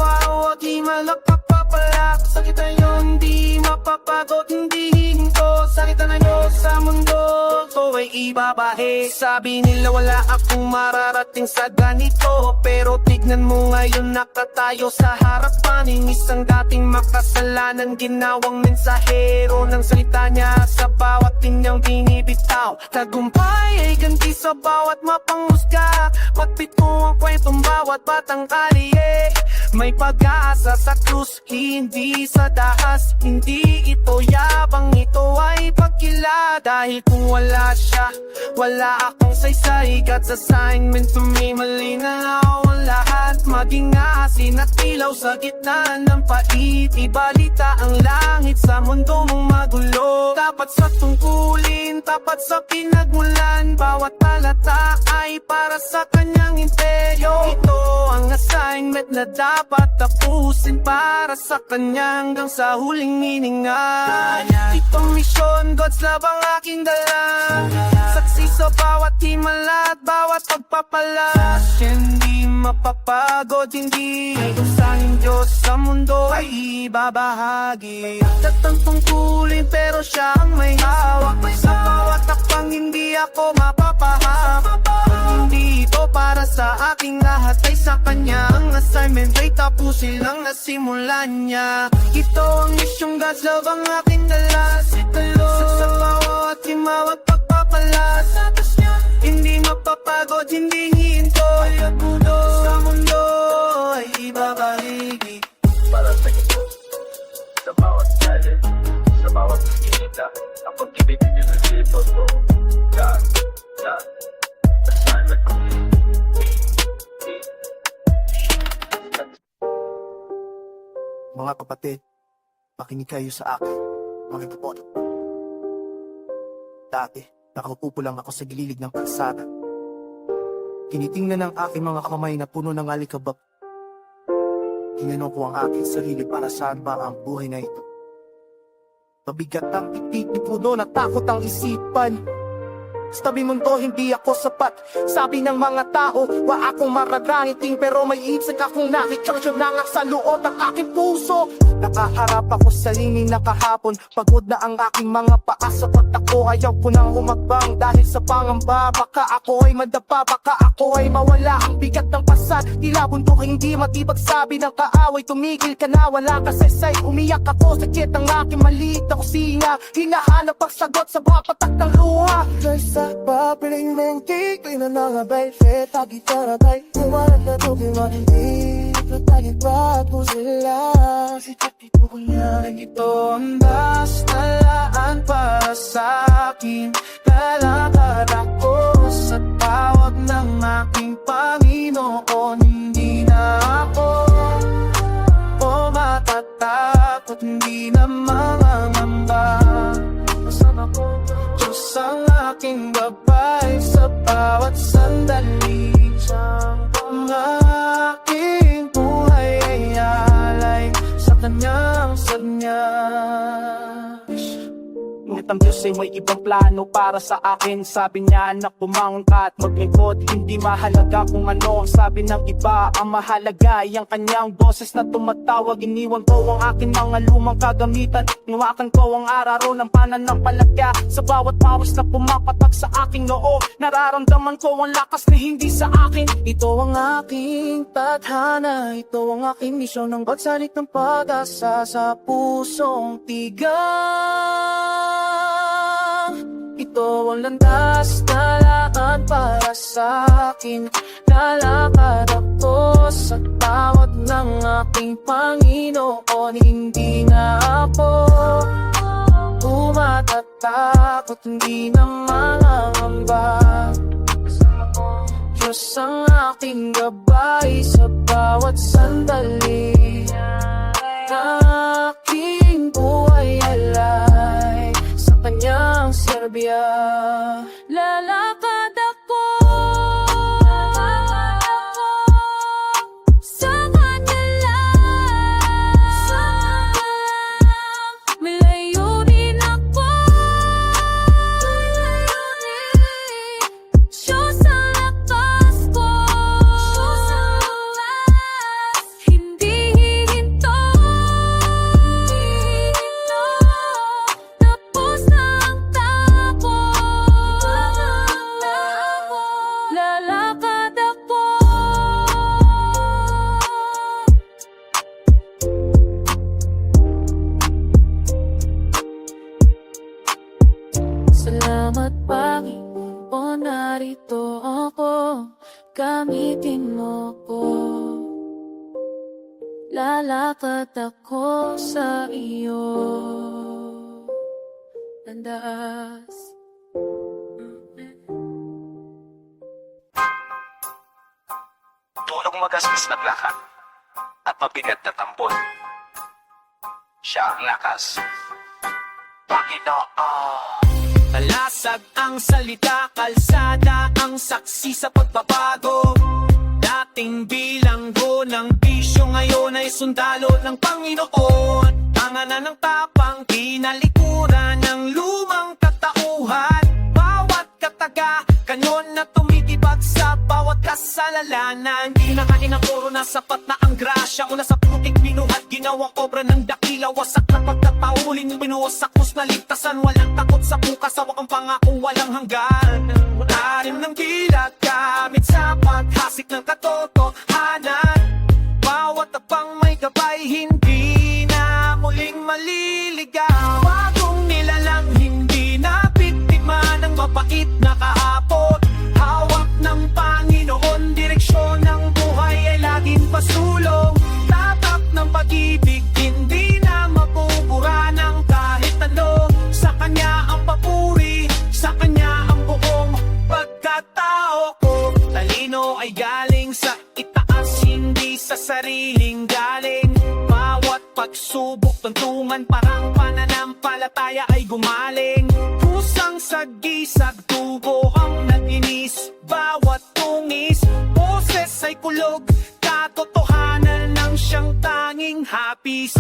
araw at himala at pagpapala. Sakit tayo, hindi mapapagod, hindi hihinto. Sakit tayo sa mundo, ito ay ibabahe. Sabi nila wala akong mararating sa ganito, pero tignan mo ngayon nakatayo sa harapan ng isang dating makasalanan. Ginawang mensahero ng salita niya sa bawat linyang binibitaw. Tagumpay ay ganti sa bawat mapanghusga. Matpit mo ang kwentong bawat batang kalye. May pag-asa sa krus, hindi sa dahas. Hindi ito yabang, ito ay pagkila. Dahil kung wala siya, wala akong saysay. God's assignment to me, malinaw ang lahat. Maging asin at ilaw sa gitna ng pait. Ibalita ang langit sa mundo mong magulo. Tapat sa tungkulin, tapat sa pinagmulan. Bawat talata ay para sa kanyang imperyo. Ito ang assignment na dapat tapusin para sa kanya hanggang sa huling hininga. Itong misyon, God's love ang aking dala. Saksi sa bawat himala at bawat pagpapala. Hindi mapapagod, hindi kusangin Diyos sa mundo ay ibabahagi. Tatang tungkulin pero siya ang may hawak. Sa bawat takpang hindi ako mapapahamak. Hindi ito para sa aking lahat ay sa kanya. Ang assignment ay tapusin lang na simulan niya. Ito ang misyong God's love ang aking dala. Sa bawat himawat pagpapala. Hindi mapapagod, hindi hihinto. At mundo sa mundo ay ibabahagi. Para sa ito, sa bawat challenge, sa bawat kinita, ang pag-ibig niyo sa dito ko. Assignment ko. Mga kapatid, makinig kayo sa akin, mga kapot. Dati, nakaupo lang ako sa gilid ng kalsada. Tinitingnan ng aking mga kamay na puno ng alikabak. Tinanong ko ang aking sarili para saan ba ang buhay na ito. Mabigat ang puno na takot ang isipan. Sa tabi mundo, hindi ako sapat. Sabi ng mga tao, wa akong mararaniting. Pero may isip akong nakikaksyong nangak sa loob ng aking puso. Nakaharap ako sa lining na kahapon. Pagod na ang aking mga paa sa patak ayaw ko nang humagbang dahil sa pangamba. Baka ako ay madapa, baka ako ay mawala. Ang bigat ng pasat, tila bundok hindi matibag. Sabi ng kaaway, tumigil ka na, wala ka sesay. Umiyak ako, sakit ang aking maliit na kusina. Hinahanap ang sagot sa mga patak ng luha. Sa papiling mentik, pinanangabay. Feta, gitara, tay, umalat na tukiman. Hindi, patagit pa po sila. Si Tati po kunyari. Ito ang dastalaan para sa akin. Lalakad ako sa tawag ng aking Panginoon. Hindi na ako matatakot, hindi na mangangamba. Kasama ko, Diyos ang aking gabay sa bawat sandali. Siyang aking buhay ay alay sa kanyang sadya. Ngunit ang Diyos ay may ibang plano para sa akin. Sabi niya anak, bumangon ka at maglingkod. Hindi mahalaga kung ano ang sabi ng iba, ang mahalaga ay ang kanyang boses na tumatawag. Iniwan ko ang aking mga lumang kagamitan, nuwakan ko ang araro ng pananampalataya. Sa bawat pawis na pumapatak sa aking noo, nararamdaman ko ang lakas na hindi sa akin. Ito ang aking tadhana, ito ang aking misyon, ng pagsalit ng pag-asa sa pusong tigang. Ito ang landas na laan para sa akin. Lalakad ako sa tawag ng aking Panginoon. Hindi na ako tumatatakot, hindi na mangangamba. Diyos ang aking gabay sa bawat sandali. Aking buhay alay sa kanyang Serbia. Lalakad ako sa kanya lang. May layunin ako. Diyos ang lakas ko. Hindi hihinto. Tapos na ang takot. Lalakad ako. Salamat Panginoon, narito ako. Gamitin mo ko. Lalakad ako sa iyo. Landas. Tulong magasgas naglakad at mabigat na tampon. Siya ang lakas. Panginoon. Malasag ang salita, kalsada ang saksi sa pagbabago. Dating bilanggo ng bisyo, ngayon ay sundalo ng Panginoon. Tanganan ng tapang, kinalikuran ng lumang katauhan. Bawat kataga, kanyon na tumitibag sa bawat kasalalanan. Kinakain ang korona, sapat na ang grasya. Una sa putik, binuhat, ginawang obra ng dakila. Wasak na pagkatao, muling binuwas sa kus na ligtasan. Walang takot sa bukas, hawak ang pangako, walang hanggan. Tarim ng dilat, gamit sa paghasik ng katotohanan. Bawat tapang may gabay, hindi na muling maliligaw. Bagong nilalang, hindi na biktima ng mapait na kahapon. Hawak ng Panginoon, direksyon ng buhay ay laging pasulong. Tatak ng pag-ibig, hindi na mabubura ng kahit ano. Sa Kanya ang papuri, sa Kanya ang buong pagkatao ko. Talino ay galing sa itaas, hindi sa sariling galing. Bawat pagsubok, tuntungan, parang pananampalataya ay gumaling. Pusang sagisag, tubo ang naginis. Bawat tungis, boses ay kulog. Katotohanan ng siyang tanging hapis.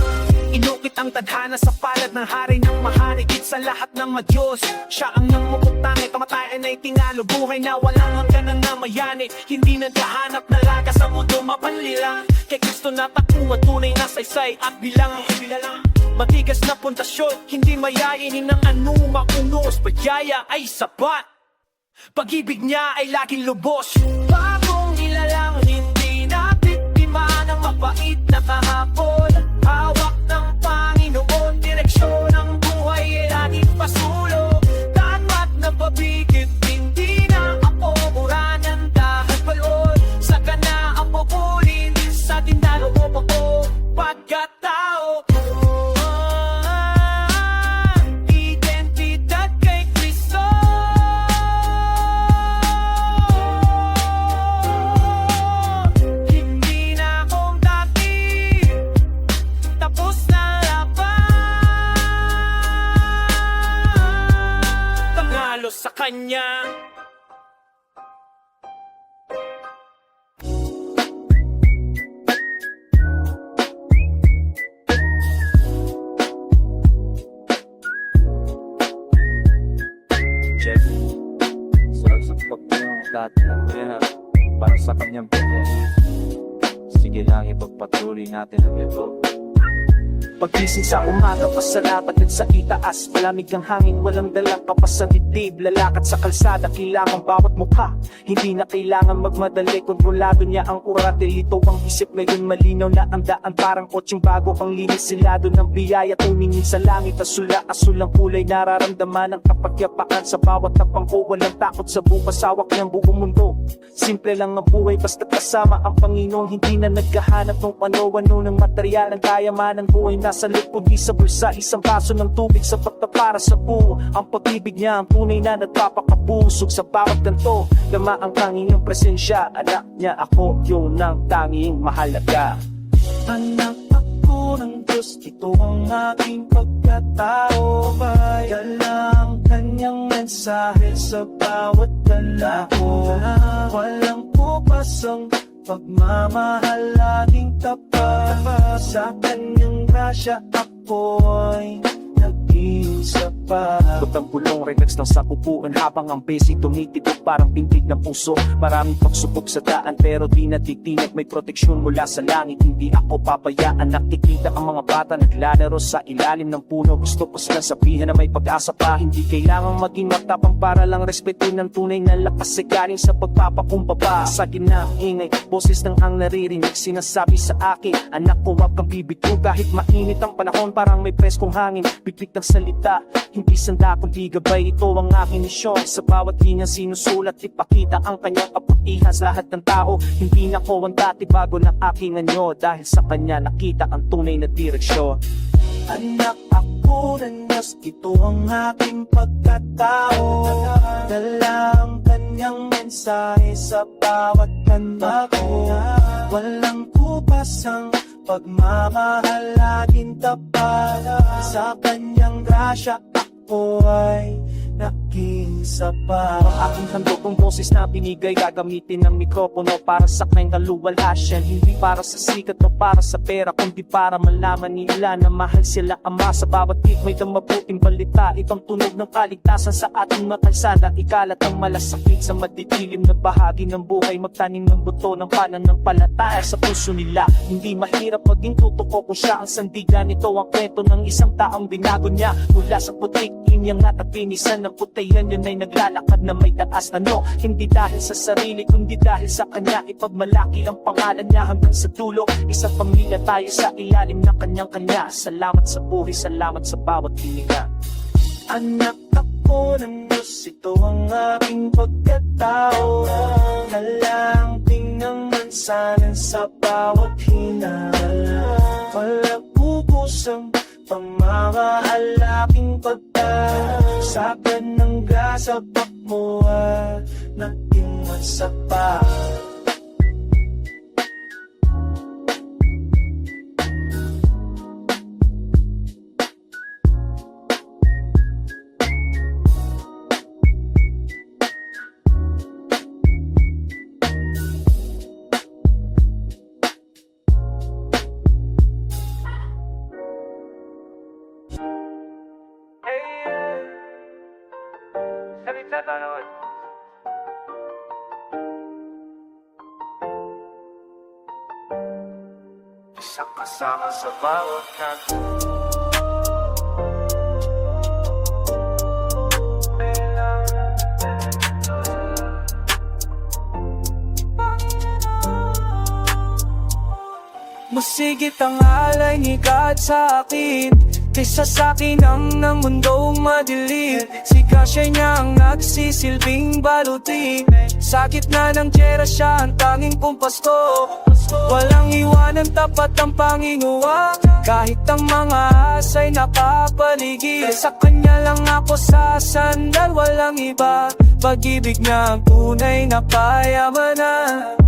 Inukit ang tadhana sa palad ng hari ng mahanigit sa lahat ng Madiyos. Siya ang namumutangay, kamatayan ay tinalo. Buhay na walang hanggan na namayani. Hindi naghahanap na laga sa mundo mapanlilang. Kay Kristo na takuha, tunay na saysay at bilang ang kabilalang. Matigas na pundasyon, hindi mayayanin ng anumang unos. Pagyaya ay sapat, pag-ibig niya ay laging lubos. Bagong nilalang, hindi na biktima ng mapait na kahapon. Hawak ng Panginoon, direksyon ng buhay ay laging pasulong. Tanmat na pabigit, hindi na ako buranan dahil balon. Sa Kanya ang pupulin, sa tindalo mo pa ko pagkatao. Identidad kay Kristo. Sige lang, ipagpatuloy natin ang ito. Paggising sa umaga, pasalamat at sa itaas. Malamig ang hangin, walang dalang kapas sa dibdib. Lalakad sa kalsada, kailangan bawat mukha. Hindi na kailangan magmadali, kontrolado niya ang urate. Lito ang isip, ngayon malinaw na ang daan. Parang kotseng bago pang linis, silado ng biyaya. Tumingin sa langit, asula-asulang kulay. Nararamdaman ang kapagyapakan sa bawat tapangko. Walang takot sa bukas, hawak ng buong mundo. Simple lang ang buhay, basta kasama ang Panginoon. Hindi na naghahanap ng ano-ano ng material. Ang kayamanan ng buhay nasa likod, di sa bulsa. Isang baso ng tubig sapat na para sa buo. Ang pag-ibig niya ang tunay na nagpapakabusog sa bawat ganto. Lama ang tanging yung presensya. Anak niya ako, yun ang tanging mahalaga. Anak ako ng Diyos, ito ang aking pagkatao. Dala ang kanyang mensahe sa bawat dala ko. Walang pupasang pagmamahal, laging tapat. Sa kanyang grasya ako'y naging sapat. Butang bulong remix ng sapupuan habang ang basic tumitibok parang pintig ng puso. Maraming pagsubok sa daan pero di natitinig. May proteksyon mula sa langit, hindi ako papayaan. Nakikita ang mga bata naglalaro sa ilalim ng puno. Gusto ko silang sabihin na may pag-asa pa. Hindi kailangang maging matapang para lang respetuhin ng tunay na lakas ay galing sa pagpapakumbaba. Sa ginaingay, boses ng ang naririnig sinasabi sa akin, anak ko wag kang bibito. Kahit mainit ang panahon parang may preskong hangin. Biglig ng salita, hindi sanda kundi gabay. Ito ang aking misyon, sa bawat linya sinusulat. Ipakita ang kanyang kaputihan sa lahat ng tao. Hindi na ko ang dati, bago na aking anyo. Dahil sa kanya nakita ang tunay na direksyon. Anak ako ng Diyos, ito ang aking pagkatao. Dala ang kanyang mensahe sa bawat kanta ko. Walang kupasang pagmamahal, laging tapat. Sa kanyang grasya ako ay naging sapat. Ang aking handog kong boses na binigay, gagamitin ng mikropono para sa kanyang kaluwalhasyan. Hindi para sa sikat o para sa pera, kundi para malaman nila na mahal sila Ama. Sa bawat hit may mabuting balita, itong tunog ng kaligtasan sa ating makalsada. Ikalat ang malasakit sa madidilim na bahagi ng buhay. Magtanim ng buto ng pananampalataya sa puso nila. Hindi mahirap maging tutuko kung siya ang sandigan. Ito ang kwento ng isang taong binago niya mula sa putik, inyang natapinisan ng putayan. Yun ay naglalakad na may taas na no. Hindi dahil sa sarili, kundi dahil sa kanya. Ipagmalaki ang pangalan niya hanggang sa dulo. Isang pamilya tayo sa ilalim ng kanyang kanya. Salamat sa buhay, salamat sa bawat hininga. Anak ako ng Diyos, ito ang aking pagkatao. Nalangting ng mensahe sa bawat hinala. Walang pupusang pagmamahal, aking pagkatao. Sa kanyang grasya mo at naging masapat. Isang kasama sa bawat kanto. Masigit ang alay ni God sa akin, kaysa sa'kin ang ng mundong madilim. Si Kasya niya ang nagsisilbing balutin. Sa gitna ng tiyera siya ang tanging kumpas ko. Walang iwanan, tapat ang Panginoon. Kahit ang mga asay nakapaligid, sa kanya lang ako sasandal, walang iba. Pag-ibig na ang tunay na payamanan.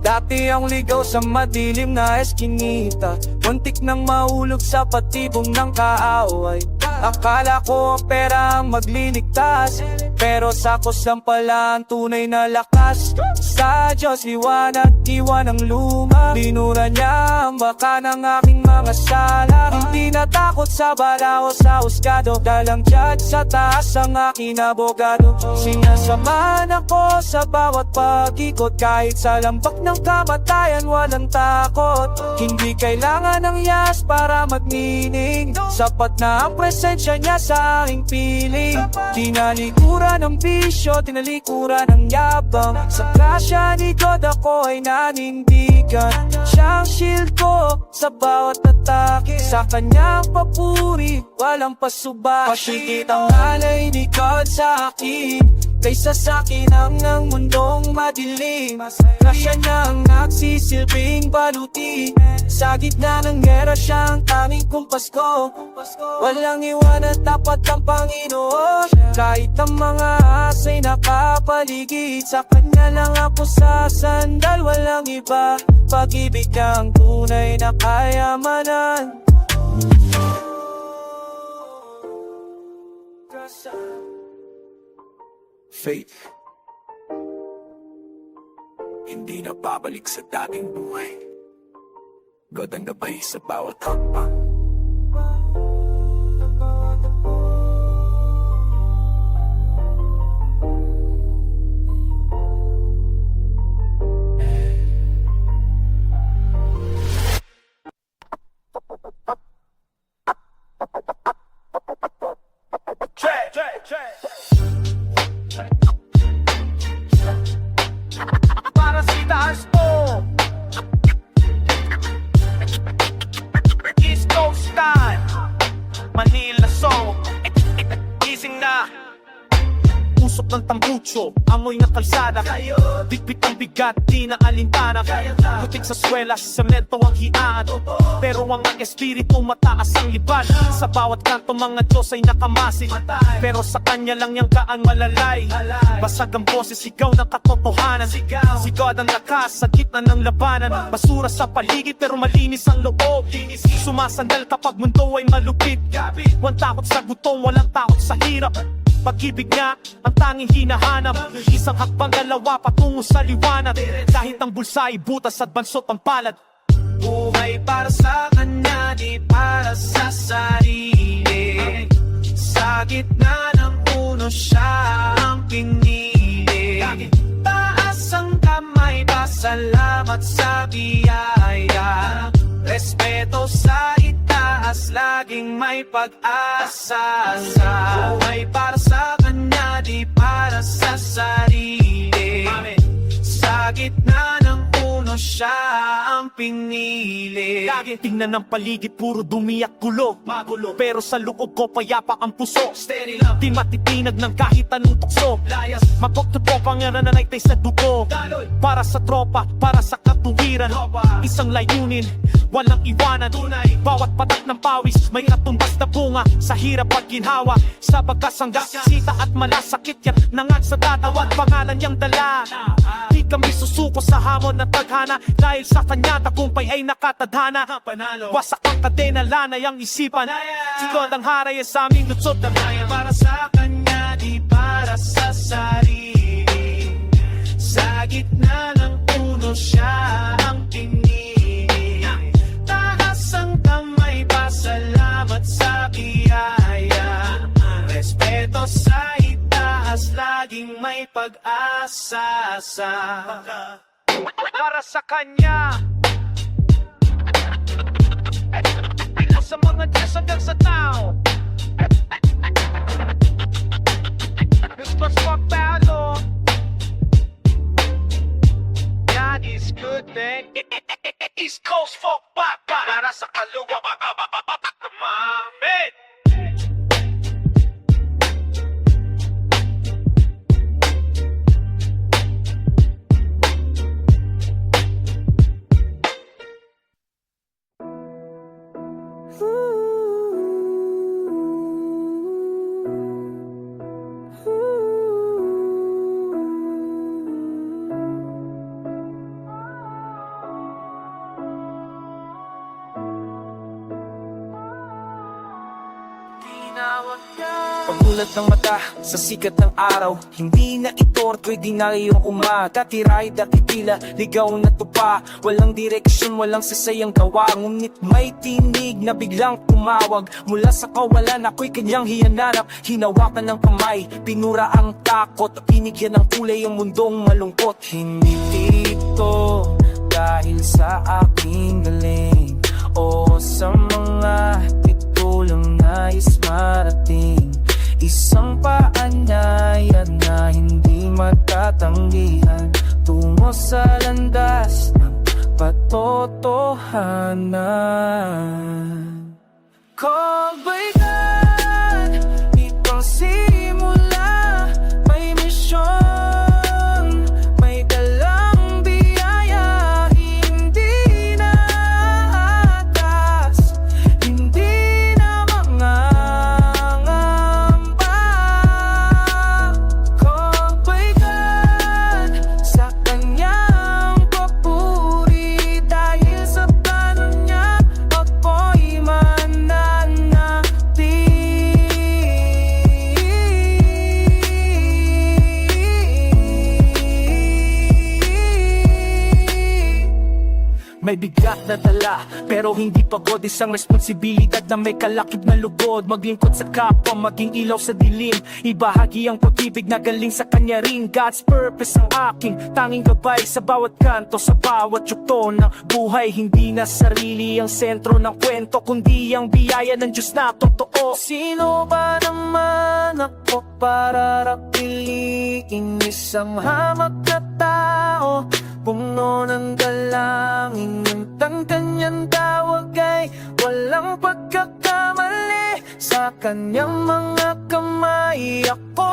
Dati ang ligaw sa madilim na eskinita, muntik nang mahulog sa patibong ng kaaway. Akala ko ang pera ang magliligtas, Pero sakos lang pala ang tunay na lakas. Sa Diyos liwanag, iwan ang luma. Binura niya ang baka ng aking mga sala. Hindi natakot sa bala o sa husgado, dalang judge sa taas ang aking abogado. Sinasamahan ako sa bawat pag-ikot, kahit sa lambak ng kamatayan walang takot. Hindi kailangan ng yas para magnining, sapat na ang presensya niya sa aking piling. Tinalikuran ng bisyo, tinalikuran ng yabang. Sa grasya ni God ako ay nanindigan. Siyang shield ko sa bawat atake, sa kanyang papuri walang pasubaki. Pasigit ang alay ni God sa akin, kaysa sa akin ang mundong madilim. Grasya niya ang nagsisilbing baluti, sa gitna ng gera siyang tanging kumpas ko. Walang iwan at tapat ang Panginoon, kahit ang mga asa'y nakapaligid. Sa kanya lang ako sasandal, walang iba. Pag-ibig ng tunay na kayamanan. Faith, hindi na babalik sa dating buhay. God ang gabay sa bawat hakbang. Para sa taas mo, East Coast time, Manila song, gising na. Usok ng tambucho, amoy ng kalsada. Bitbit ang bigat, di na alintana. Putik sa swela, semento ang hiaan. Pero ang espiritu mataas ang liban. Sa bawat kanto mga Diyos ay nakamasid, pero sa kanya lang yang kaan malalay. Basag ang boses, sigaw ng katotohanan. Si God ang lakas sa gitna ng labanan. Basura sa paligid pero malinis ang loob. Sumasandal kapag mundo ay malupit. Walang takot sa gutom, walang takot sa hirap. Pag-ibig nga ang tanging hinahanap. Isang hakbang dalawa patungo sa liwanag. Kahit ang bulsa ay butas at bansot ang palad. Buhay para sa kanya, di para sa sarili. Sa gitna ng puno siya ang pinili. Taas ang kamay, pasalamat sa biyaya. Respeto sa itaas, laging may pag-asa. Buhay para sa kanya, di para sa sarili. Sa gitna ng puno siya ang pinili. Lagi tingnan ng paligid, puro dumi at gulo. Magulo, pero sa loob ko payapa ang puso. Steady lang, di matitinag ng kahit anong tukso. Layas, magkoktupo pangalan na naitay sa dugo. Para sa tropa, para sa katuwiran. Isang layunin, walang iwanan. Bawat patak ng pawis, may katumbas na bunga. Sa hirap at ginhawa, sa pagkasangga. Sita at malasakit yan, nangag sa datawat. Pangalan niyang dala, di kami susuko sa hamon ng tadhana. Dahil sa kanya tagumpay ay nakatadhana. Wasak ang kadena, lanay ang isipan. Sikod ang haray sa aming lutsot na para sa kanya, di para sa sarili. Sa gitna ng puno siya ang pinili. Taas ang kamay, pasalamat sa biyaya. Respeto sa itaas, laging may pag-asa. Para sa kanya, sa mga Diyos hanggang sa tao. Christmas pagpalo, God is good, man. East Coast folk pop, para sa kaluwa, man. Tinawag ka Pagmulat ng mata sa sikat ng araw, hindi na ito at pwede na iyong umaga. Tiray dati tila, ligaw na tupa, walang direksyon, walang sasayang gawa. Ngunit may tinig na biglang tumawag mula sa kawalan, ako'y kanyang hiyanarap. Hinawakan ng kamay, pinura ang takot, binigyan ng kulay ang mundong malungkot. Hindi dito dahil sa aking galing o sa mga titulang nais marating. Isang paanyayan na hindi matatanggihan tungo sa landas ng patotohanan. Kabaikan, itong simula, may misyon, may dalang biyaya, hindi na atas, hindi na mangangamba. Kabaikan, sa kanyang papuri, dahil sa plano niya, ako'y mananatili. May bigat na dala, pero hindi pagod. Isang responsibilidad na may kalakip na lugod. Maglingkod sa kapwa, maging ilaw sa dilim. Ibahagi ang pag-ibig na galing sa kanya rin. God's purpose ang aking tanging gabay. Sa bawat kanto, sa bawat yugto ng buhay. Hindi na sarili ang sentro ng kwento, kundi ang biyaya ng Diyos na totoo. Sino ba naman ako para rapiliin isang hamak na tao? Puno ng dalangin, ang kanyang tawag ay walang pagkakamali. Sa kanyang mga kamay, ako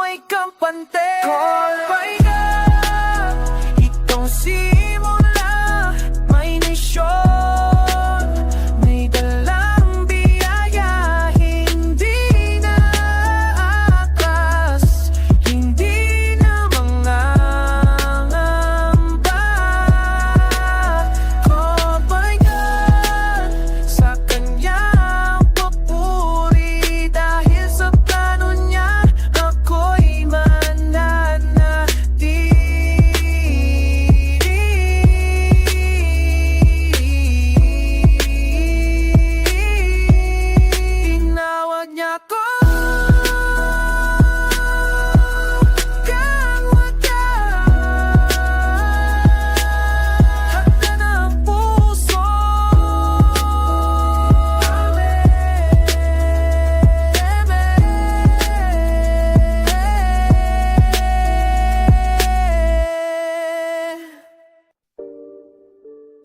ay kampante. Kabaikan, itong simula, may misyon, may dalang biyaya, hindi na atas, hindi na mangangamba. Kabaikan, sa kanyang papuri, dahil sa plano niya, ako'y mananatili. Tinawag niya ko kang wagas, hagdan ng puso.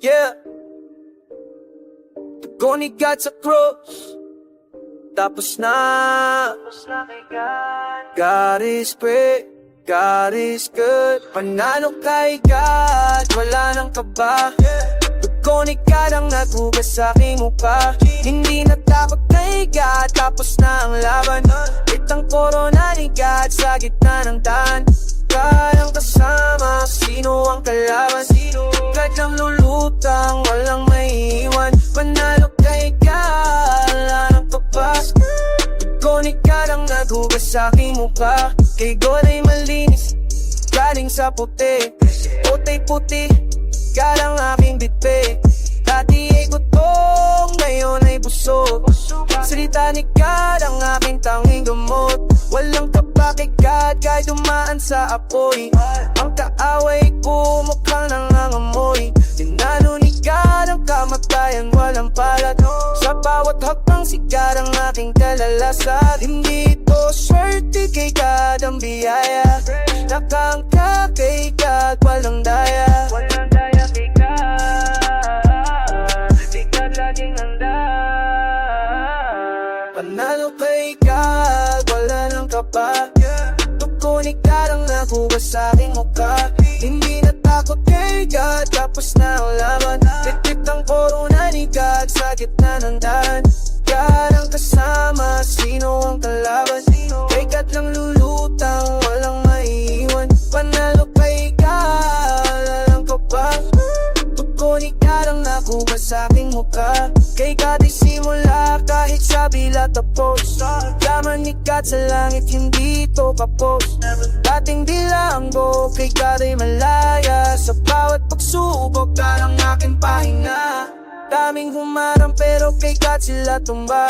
Yeah, tugon ni God sa cross, tapos na. God is great, God is good. Panalo kay God, wala nang kaba. Tugon ni God ang naghugas sa aking mukha. Hindi natakot kay God, tapos na ang laban. Itang corona ni God sa gitna ng daan. God ang kasama, sino ang kalaban? God ang lulutang, walang maiiwan. Panalo kay God, wala nang pagpas. Tugon ni God ang naghugas sa aking mukha. Kay God ay malinis, galing sa puti. Puti-puti, God ang aking bitbit. Dati ay gutom, ngayon ay busog. Salita ni God ang aking tanging gamot. Walang kapake God, kahit dumaan sa apoy. Ang kaaway ko mukhang nangangamoy. Tinalo ni God ang kamatayan, walang palat. Sa bawat hakbang si God ang aking kalalasad. Hindi ito swerte, kay God ang biyaya. Nakangka kay God, walang daya. Walang daya kay God, kay God laging handa. Panalo kay God, wala nang kaba. Tugon ni God ang naghugas sa aking mukha. Hindi natakot kay God, tapos na ang laban. Titik ang corona ni God sa gitna ng daan. God ang kasama, sino ang kalaban? Kay God lang lulutang, walang maiiwan. Panalo kay God, walang kaba. Tugon Tugon ikarang nakuha sa aking muka. Kay God ay simula kahit sa bila tapos. Yaman ni God sa langit hindi to kapos. Dating dilanggo kay God ay malaya. Sa bawat pagsubok karang aking pahinga. Daming humarang pero kay God sila tumba.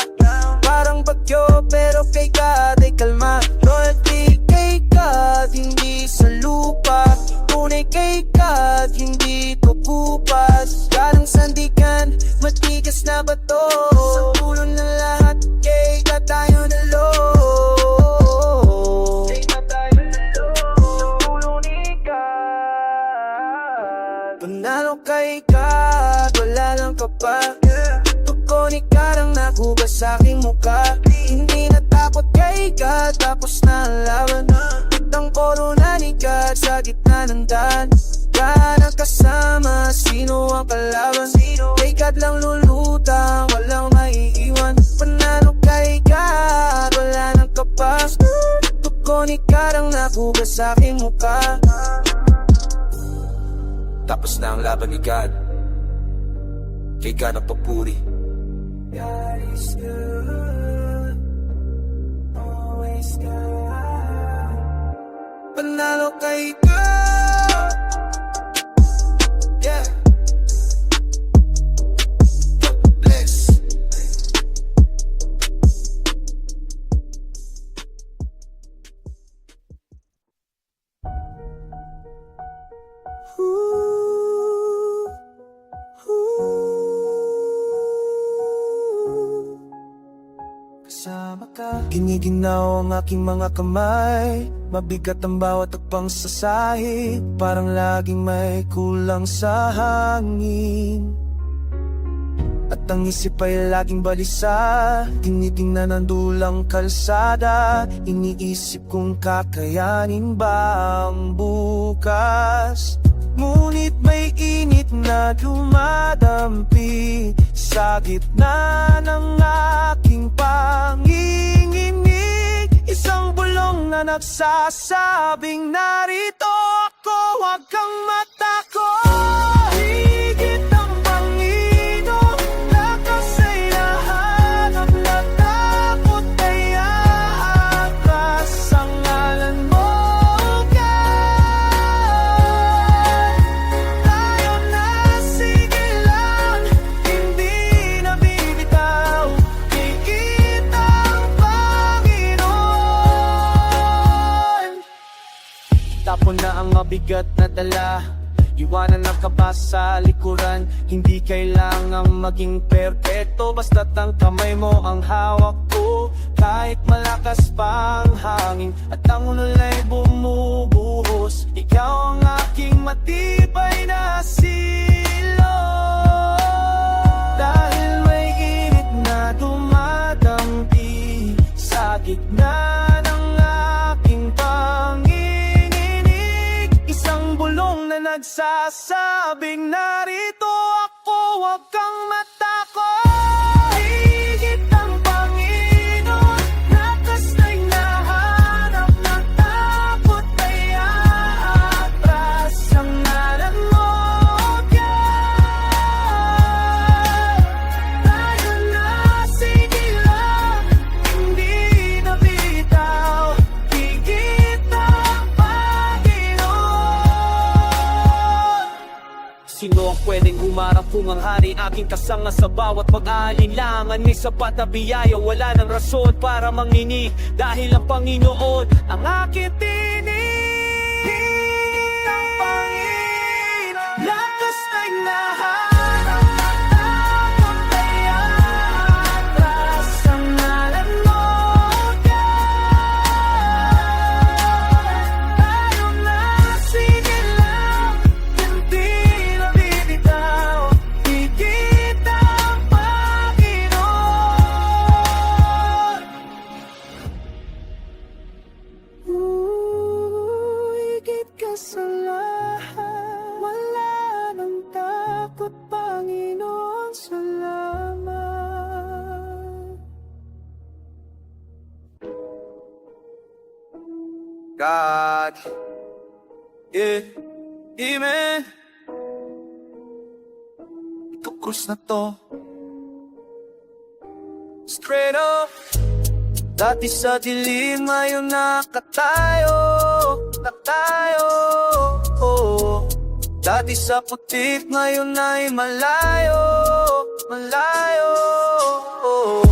Parang bagyo pero kay God ay kalma. Loyalty kay God hindi sa lupa. Tunay kay God hindi to kupas. Karang sandigan matigas na bato. Sa puno ng lahat kay God tayo nalo. Kay God tayo nalo. Sa puno ni God. Panalo kay God wala nang kapa. Tugon ni karang nakuha sa aking muka. Hindi natakot kay God tapos na ang laban. Ang korona ni God sa gitna ng daan. God ang kasama, sino ang kalaban? Kay God lang lulutang, walang maiiwan. Panalo kay God, wala nang kapas. Tugon ni karang nakuha sa aking muka. Tapos na ang laban ni God. Kay God ang papuri. God is good, always good. Panalo kay God. Yeah. Bless. Kasama ka. Giniginaw ang aking mga kamay. Mabigat ang bawat takpang sasahig. Parang laging may kulang sa hangin. At ang isip ay laging balisa. Tinitingnan ang dulang kalsada. Iniisip kung kakayanin ba ang bukas. Ngunit may init na dumadampi sa gitna ng aking panginginig. Isang bulong na nagsasabing narito ako, huwag kang matakot. Higit ang Panginoon, lakas ay nahanap na takot ay aatras ang ngalan mo, God. Tayo na sigilan, hindi na bibitaw. Higit ang Panginoon. Tapon na ang mabigat na dala. Iwanan ang kaba sa likuran. Hindi kailangang maging perpekto. Basta't ang kamay mo ang hawak ko. Kahit malakas pa ang hangin at ang ulay bumubuhos, ikaw ang aking matibay na silo. Dahil may init na dumadampi sa gitna ng aking panginginig. Isang bulong na nagsasabing narito ako, huwag kang matakot. Higit ang Panginoon, lakas na'y nahanap ng takot ay aatras ang ngalan mo, God. Tayo na sigilan, hindi na bitaw. Higit ang Panginoon. Sino ang pwedeng humarap kung ang hari aking kasanga sa bawat pag-aalinlangan? May sapat na biyaya, wala ng rason para manginig. Dahil ang Panginoon ang aking tinig. Ang Panginoon, lakas na'y nahanap ng takot ay aatras ang ngalan mo, God. Tayo na sigilan, hindi na bibitaw. Higit ang Panginoon. Higit ka sa lahat. Wala nang takot, Panginoon, salamat. God. Yeah, amen. krus na to. Straight up. Dati sa dilim, ngayon nakatayo. Oh. Dati sa putik, ngayon ay malayo. Oh.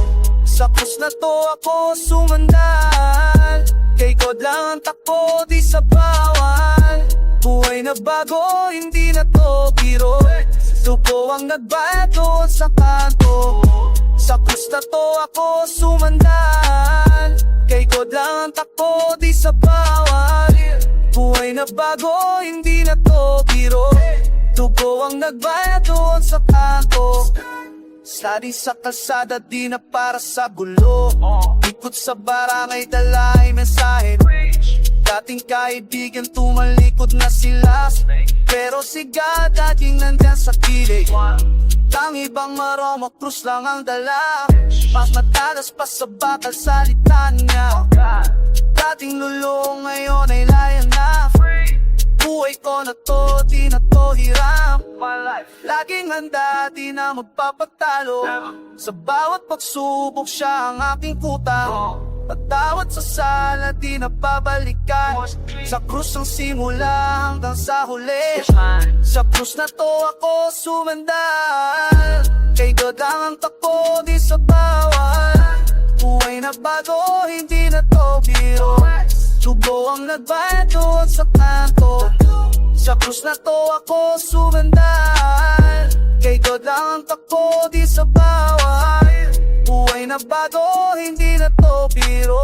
Sa krus na to ako sumandal. Kay God lang ang takbo, di sa bawal. Buhay na bago, hindi na to biro. Dugo ang nagbayad doon sa kanto. Sa krus na to ako sumandal. Kay God lang ang takbo, di sa bawal. Buhay na bago, hindi na to biro. Dugo ang nagbayad doon sa kanto. Study sa kalsada, di na para sa gulo. Ikot sa barangay, dala ay mensahe. Dating kaibigan, tumalikod na sila. Pero si God, dating nandyan sa kilig. Ang ibang maroma, krus lang ang dala. Mas matalas pa sa bakal salita niya. Dating lulong, ngayon ay laya na. Buhay ko na to, di na to hiram. Laging handa, di na magpapatalo. Sa bawat pagsubok siya ang aking kuta. Patawad sa sala, di na babalikan. Sa krus ang simula hanggang sa huli. Sa krus na to ako sumandal. Kay God lang ang takbo, di sa bawal. Buhay na bago, hindi na to biro. Tubo ang nagbayad doon sa kanto. Sa krus na to ako sumandal. Kay God lang ang takbo, di sa bawal. Buhay na bago, hindi na to biro.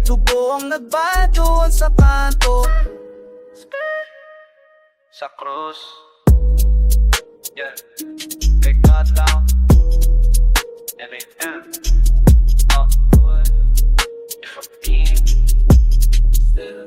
Tubo ang nagbayad doon sa kanto. Sa krus, yeah, kay God lang. M.A.M. If I'm being still.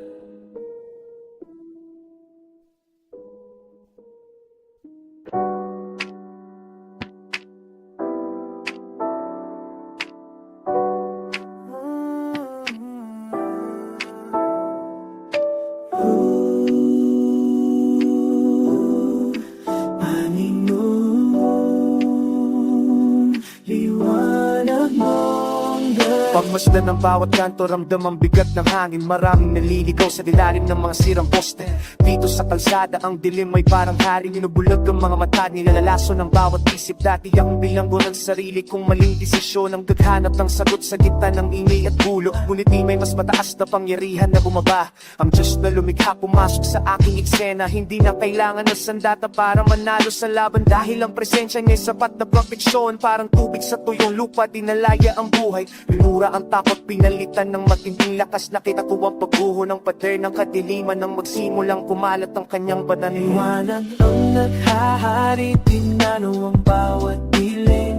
Pagmasdan ng bawat kanto, ramdam ang bigat ng hangin. Maraming naliligaw sa dilalim ng mga sirang poste. Dito sa kalsada, ang dilim ay parang haring inubulag ang mga mata. Nilalaso ng bawat isip. Dati ang bilanggo ng sarili kung maling desisyon. Ang gaghanap ng sagot sa gitna ng ingay at gulo. Ngunit di may mas mataas na pangyarihan na bumaba. Ang Diyos na lumikha pumasok sa aking eksena. Hindi na kailangan ng sandata para manalo sa laban. Dahil ang presensya niya sapat na proteksyon. Parang tubig sa tuyong lupa, dinalaya ang buhay. Pinura ang takot, pinalitan ng matinding lakas. Nakita ko ang pagguho ng pader ng kadiliman. Nang magsimulang kumalat ang kanyang pananiwanag. Ang naghahari, tinano ang bawat piling.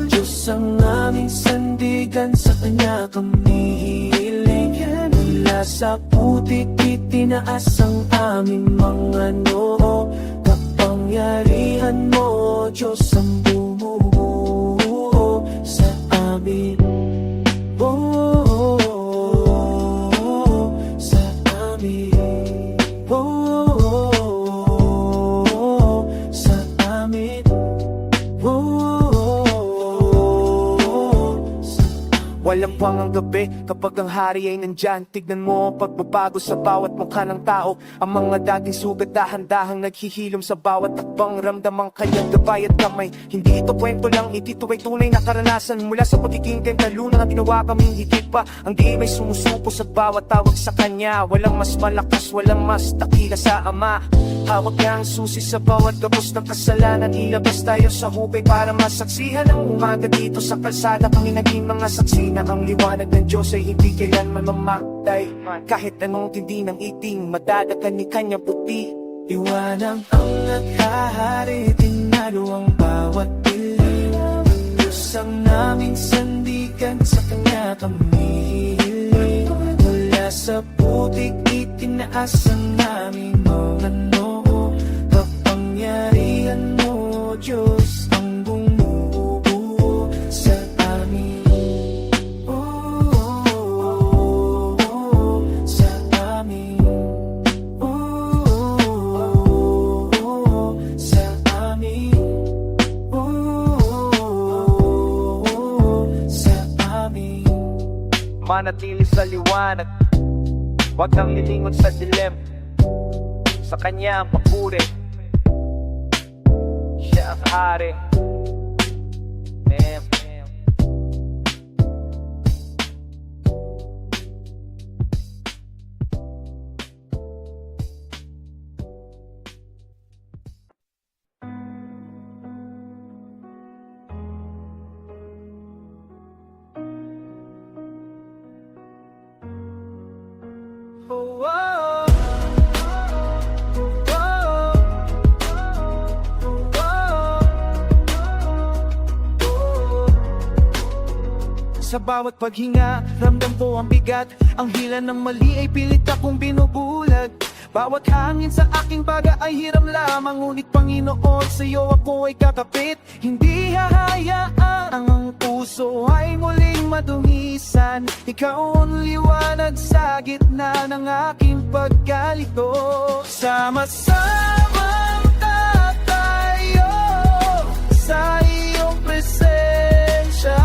Diyos ang aming sandigan, sa kanya kami hihiling. Mula sa putik, itinaas ang aming mga noo. Kapangyarihan mo, Diyos ang bumubuo sa amin. Sa amin. Sa amin. Walang pangang gabi kapag ang hari ay nandyan. Tignan mo ang pagbabago sa bawat mukha ng tao. Ang mga dating sugat dahan-dahang naghihilom sa bawat takbang. Ramdam ang kanyang gabay at kamay. Hindi ito kwento lang, ito ay tunay na karanasan. Mula sa pagiging tentalunan na ginawa kaming higit pa. Ang di may sumusupo sa bawat tawag sa kanya. Walang mas malakas, walang mas takila sa Ama. Hawak niya ang susi sa bawat gabos ng kasalanan. Ilabas tayo sa hubay para masaksihan ang umaga dito sa kalsada. Kami naging mga saksi na ang liwanag ng Diyos ay hindi kailanman mamamatay. Kahit anong tindi ng iting, madadagan ni kanyang puti. Liwanag ang naghahari, tinalo ang bawat piling. Diyos ang naming sandigan, sa kanya kami hihiling. Mula sa putik, itinaas ang naming mga noo. Kapangyarihan mo, Diyos, ang bumubuo sa amin. Sa amin. Sa amin. manatili sa liwanag. Huwag kang lilingon sa dilim, sa kanya ang papuri. Siya ang hari. Mem. Sa bawat paghinga, ramdam ko ang bigat. Ang hila ng mali ay pilit akong binubulag. Bawat hangin sa aking baga ay hiram lamang. Ngunit Panginoon, sa'yo ako ay kakapit. Hindi hahayaan ang puso ay muling madumisan. Ikaw ang liwanag sa gitna ng aking pagkalito. Sama-samang tatayo sa iyong presensya.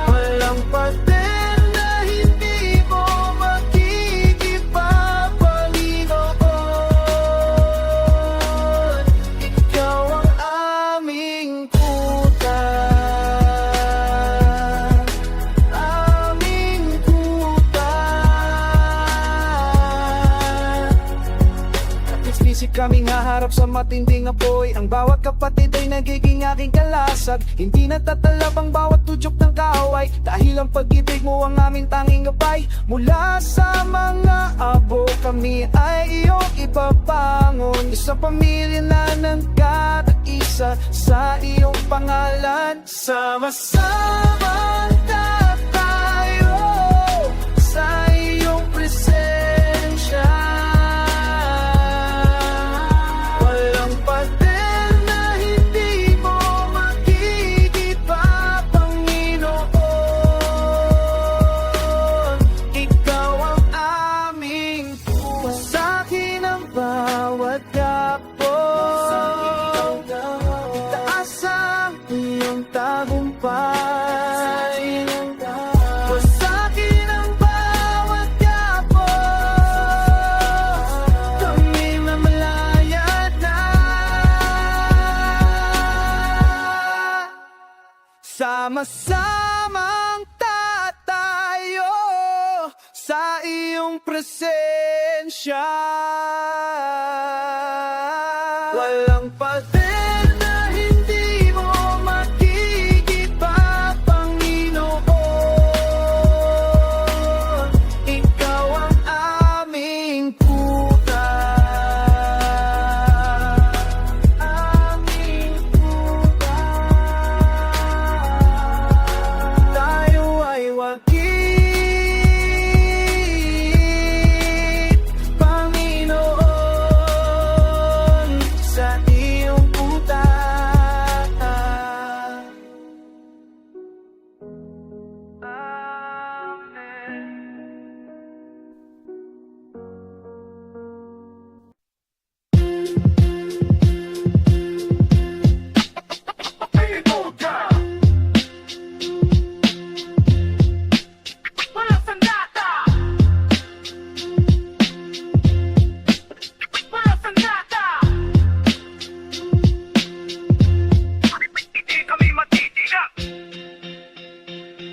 Walang pader na hindi mo makikipa, Panginoon. Ikaw ang aming kuta, aming kuta. Nagsisisi kaming haharap sa matinding apoy. Ang bawat kapatid ay nagiging aking kalasag. Hindi natatalab ang bawat tudyok ng kaaway, dahil ang pag-ibig mo ang aming tanging gabay. Mula sa mga abo kami ay iyong ipapangon. Isang pamilya na nagkakaisa sa iyong pangalan. Sama-samang tatayo sa iyong presensya. Walang pader na hindi mo makikipa, Panginoon. Ikaw ang aming pusakin ang bawat yapon. Taas ang iyong tagumpay. Pusakin ang bawat yapon. Kami mamalaya na. Sama-samang tatayo sa iyong presensya. Walang pader na hindi mo makikipa, Panginoon. Ikaw ang aming kuta, aming kuta. Tayo ay wakit, Panginoon, sa iyong kuta.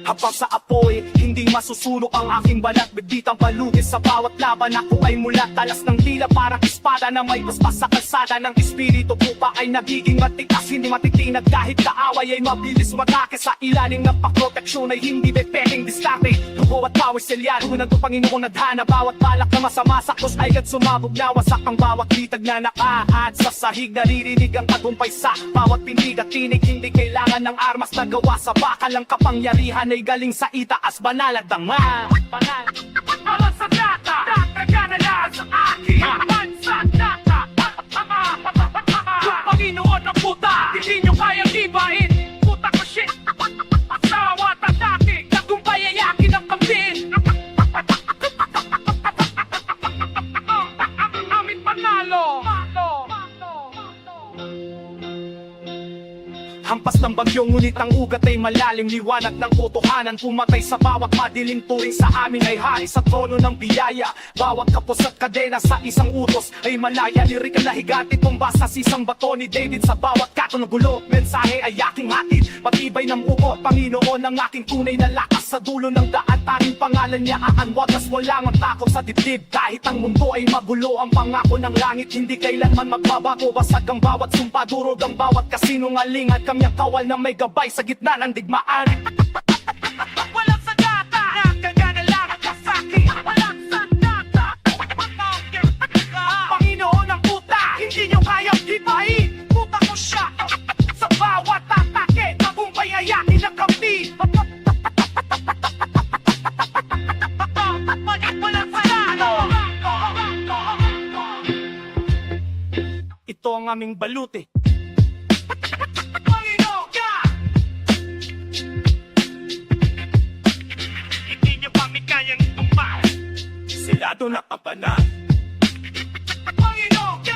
Habang sa apoy, hindi masusunog ang aking balat. Bigditang palugis sa bawat laban. Ako ay mulat, talas ng tila parang espada na may paspas sa kalsada ng espiritu. Pupa ay nagiging matigas, hindi matitinag. Kahit kaaway ay mabilis matake. Sa ilalim ng paproteksyon ay hindi bepeng diskarte. Dugo at pawis selyado ng Panginoon nadhana. Bawat balak na masama sa krus ay agad sumabog na. Wasak ang bawat litag na nakaad sa sahig. Naririnig ang tagumpay sa bawat pindig at tinig. Hindi kailangan ng armas na gawa sa bakal. Ang kapangyarihan ay galing sa itaas, banal at dama. Banal. Alam sa data, dataga na lang sa akin. Bansa data, yung Panginoon ng puta, hindi nyo kayang ibahin. Puta ko shit, asawa tatake, tagumpay ay akin ang kambin. Amin panalo. Hampas ng bagyo ngunit ang ugat ay malalim. Liwanag ng totohanan pumatay sa bawat madilim. Turing sa amin ay hari sa trono ng biyaya. Bawat kapos at kadena sa isang utos ay malaya. Lirika na higati tumbasa sa isang bato ni David. Sa bawat kato ng gulo, mensahe ay aking hatid. Patibay ng ugot, Panginoon ang aking tunay na lakas. Sa dulo ng daan, tanging pangalan niya aanwagas. Wala ang takot sa dibdib. Kahit ang mundo ay magulo, ang pangako ng langit hindi kailanman magbabago. Basag ang bawat sumpa, durog ang bawat kasinungaling. At kami ang kawal na may gabay sa gitna ng digmaan. Walang sagata, nakagana lang ang kasaki. Walang sagata, Panginoon ang puta, hindi nyo kayang hipain. Puta ko siya, sa bawat atake, tagumpay ay akin ang kampi. Walang sagata. Ito ang aming baluti. Panginoon ka! Hindi niyo kami kayang tumaw. Silado na kapanan. Panginoon ka!